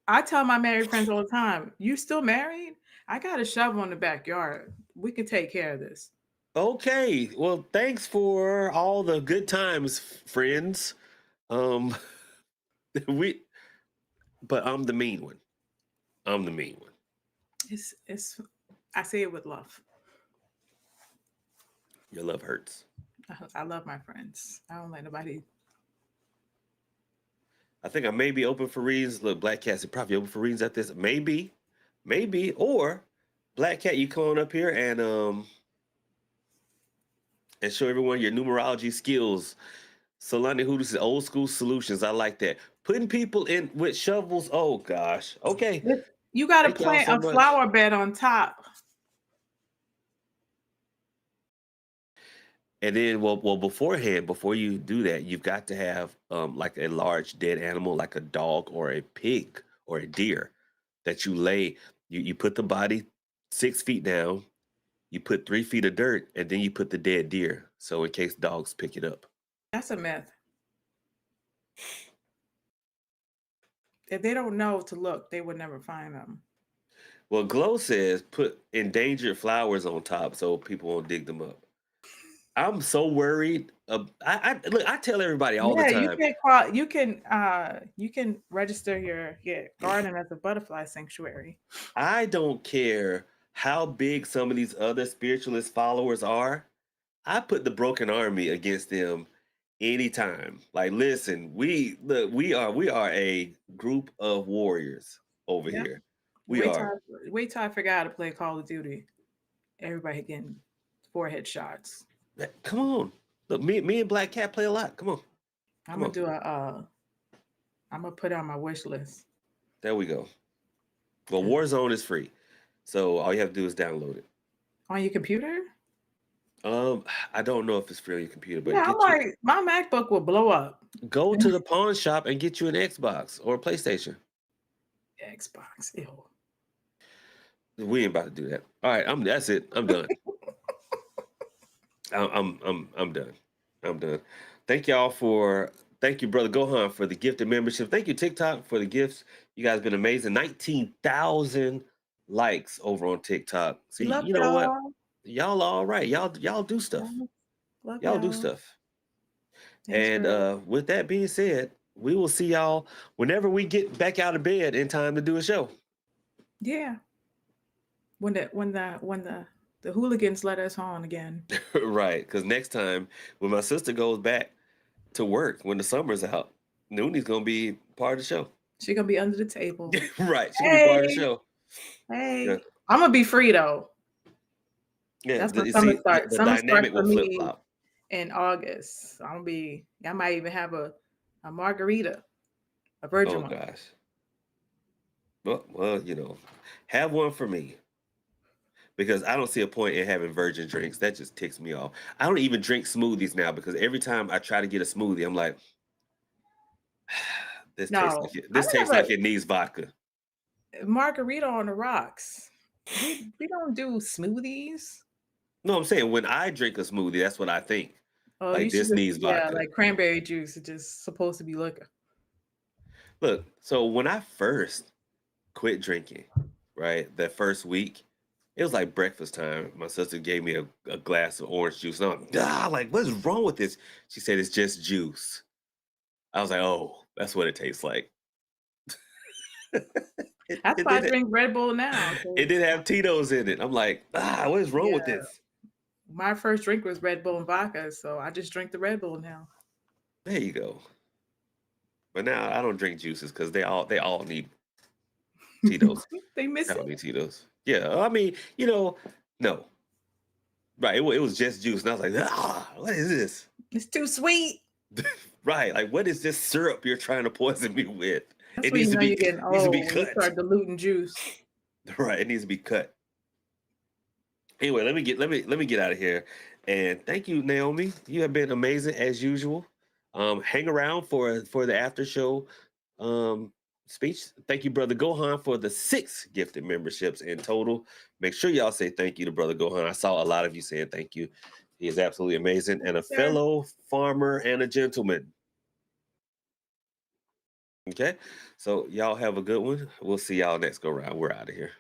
I tell my married friends all the time, "You still married? I got a shovel in the backyard. We can take care of this." Okay, well, thanks for all the good times, friends. Um, we, but I'm the mean one. I'm the mean one. It's. I say it with love. Your love hurts. I love my friends. I don't let nobody. I think I may be open for readings. Look, Black Cat's probably open for readings at this. Maybe, or Black Cat, you come on up here and show everyone your numerology skills. Solani Hoodoo says old school solutions. I like that. Putting people in with shovels. Oh gosh. Okay. You got to Thank y'all plant so a much. flower bed on top. And then, well, beforehand, before you do that, you've got to have like a large dead animal, like a dog or a pig or a deer, that you lay. You put the body 6 feet down. You put 3 feet of dirt, and then you put the dead deer. So in case dogs pick it up. That's a myth. If they don't know to look, they would never find them. Well, Glow says put endangered flowers on top so people won't dig them up. I'm so worried. Look. I tell everybody all the Yeah, time. you can register your garden as a butterfly sanctuary. I don't care how big some of these other spiritualist followers are. I put the broken army against them anytime. Like, listen, we are a group of warriors over Yeah. here. We are. Wait till I figure out how to play Call of Duty. Everybody getting forehead shots. Come on. Look, me and Black Cat play a lot. Come on. I'm gonna do I'm gonna put it on my wish list. There we go. Well, Warzone is free, so all you have to do is download it. On your computer? I don't know if it's free on your computer, but Yeah, I'm like, my MacBook will blow up. go to the pawn shop and get you an Xbox or a PlayStation. Xbox, ew. We ain't about to do that. All right, that's it. I'm done. I'm done. I'm done. Thank you, Brother Gohan, for the gifted membership. Thank you, TikTok, for the gifts. You guys been amazing. 19,000 likes over on TikTok. See, Love you know what? y'all. Y'all are all right. Y'all do stuff. Love Y'all do stuff. Thanks And with that being said, we will see y'all whenever we get back out of bed in time to do a show. Yeah. When the hooligans let us on again. Right, because next time when my sister goes back to work when the summer's out, Nooney's gonna be part of the show. She's gonna be under the table. Right, she's gonna be part of the show. Hey, Yeah. I'm gonna be free though. Yeah, that's when summer starts. The Summer dynamic starts for will flip me flop in August. I might even have a margarita, a virgin one. Oh gosh. Well, have one for me. Because I don't see a point in having virgin drinks. That just ticks me off. I don't even drink smoothies now because every time I try to get a smoothie, I'm like, this tastes like it needs vodka. Margarita on the rocks. We don't do smoothies. No, I'm saying when I drink a smoothie, that's what I think. Oh, like this needs vodka. Yeah, like cranberry juice is just supposed to be liquor. Look, so when I first quit drinking, right, that first week, it was like breakfast time. My sister gave me a glass of orange juice. And I'm like, what is wrong with this? She said, it's just juice. I was like, oh, that's what it tastes like. That's why I drink Red Bull now. It did have Tito's in it. I'm like, what is wrong with this? My first drink was Red Bull and vodka, so I just drink the Red Bull now. There you go. But now I don't drink juices because they all need Tito's. They miss it. I don't need Tito's. Yeah, I mean, no. Right, it was just juice. And I was like, what is this? It's too sweet. Right, like what is this syrup you're trying to poison me with? That's it needs to be, you're getting old. Needs to be cut. Start diluting juice. Right, it needs to be cut. Anyway, let me get out of here. And thank you, Naomi. You have been amazing as usual. Hang around for the after show speech. Thank you, Brother Gohan, for the 6 gifted memberships in total. Make sure y'all say thank you to Brother Gohan. I saw a lot of you saying thank you. He is absolutely amazing and a fellow farmer and a gentleman. Okay, so y'all have a good one. We'll see y'all next go round. We're out of here.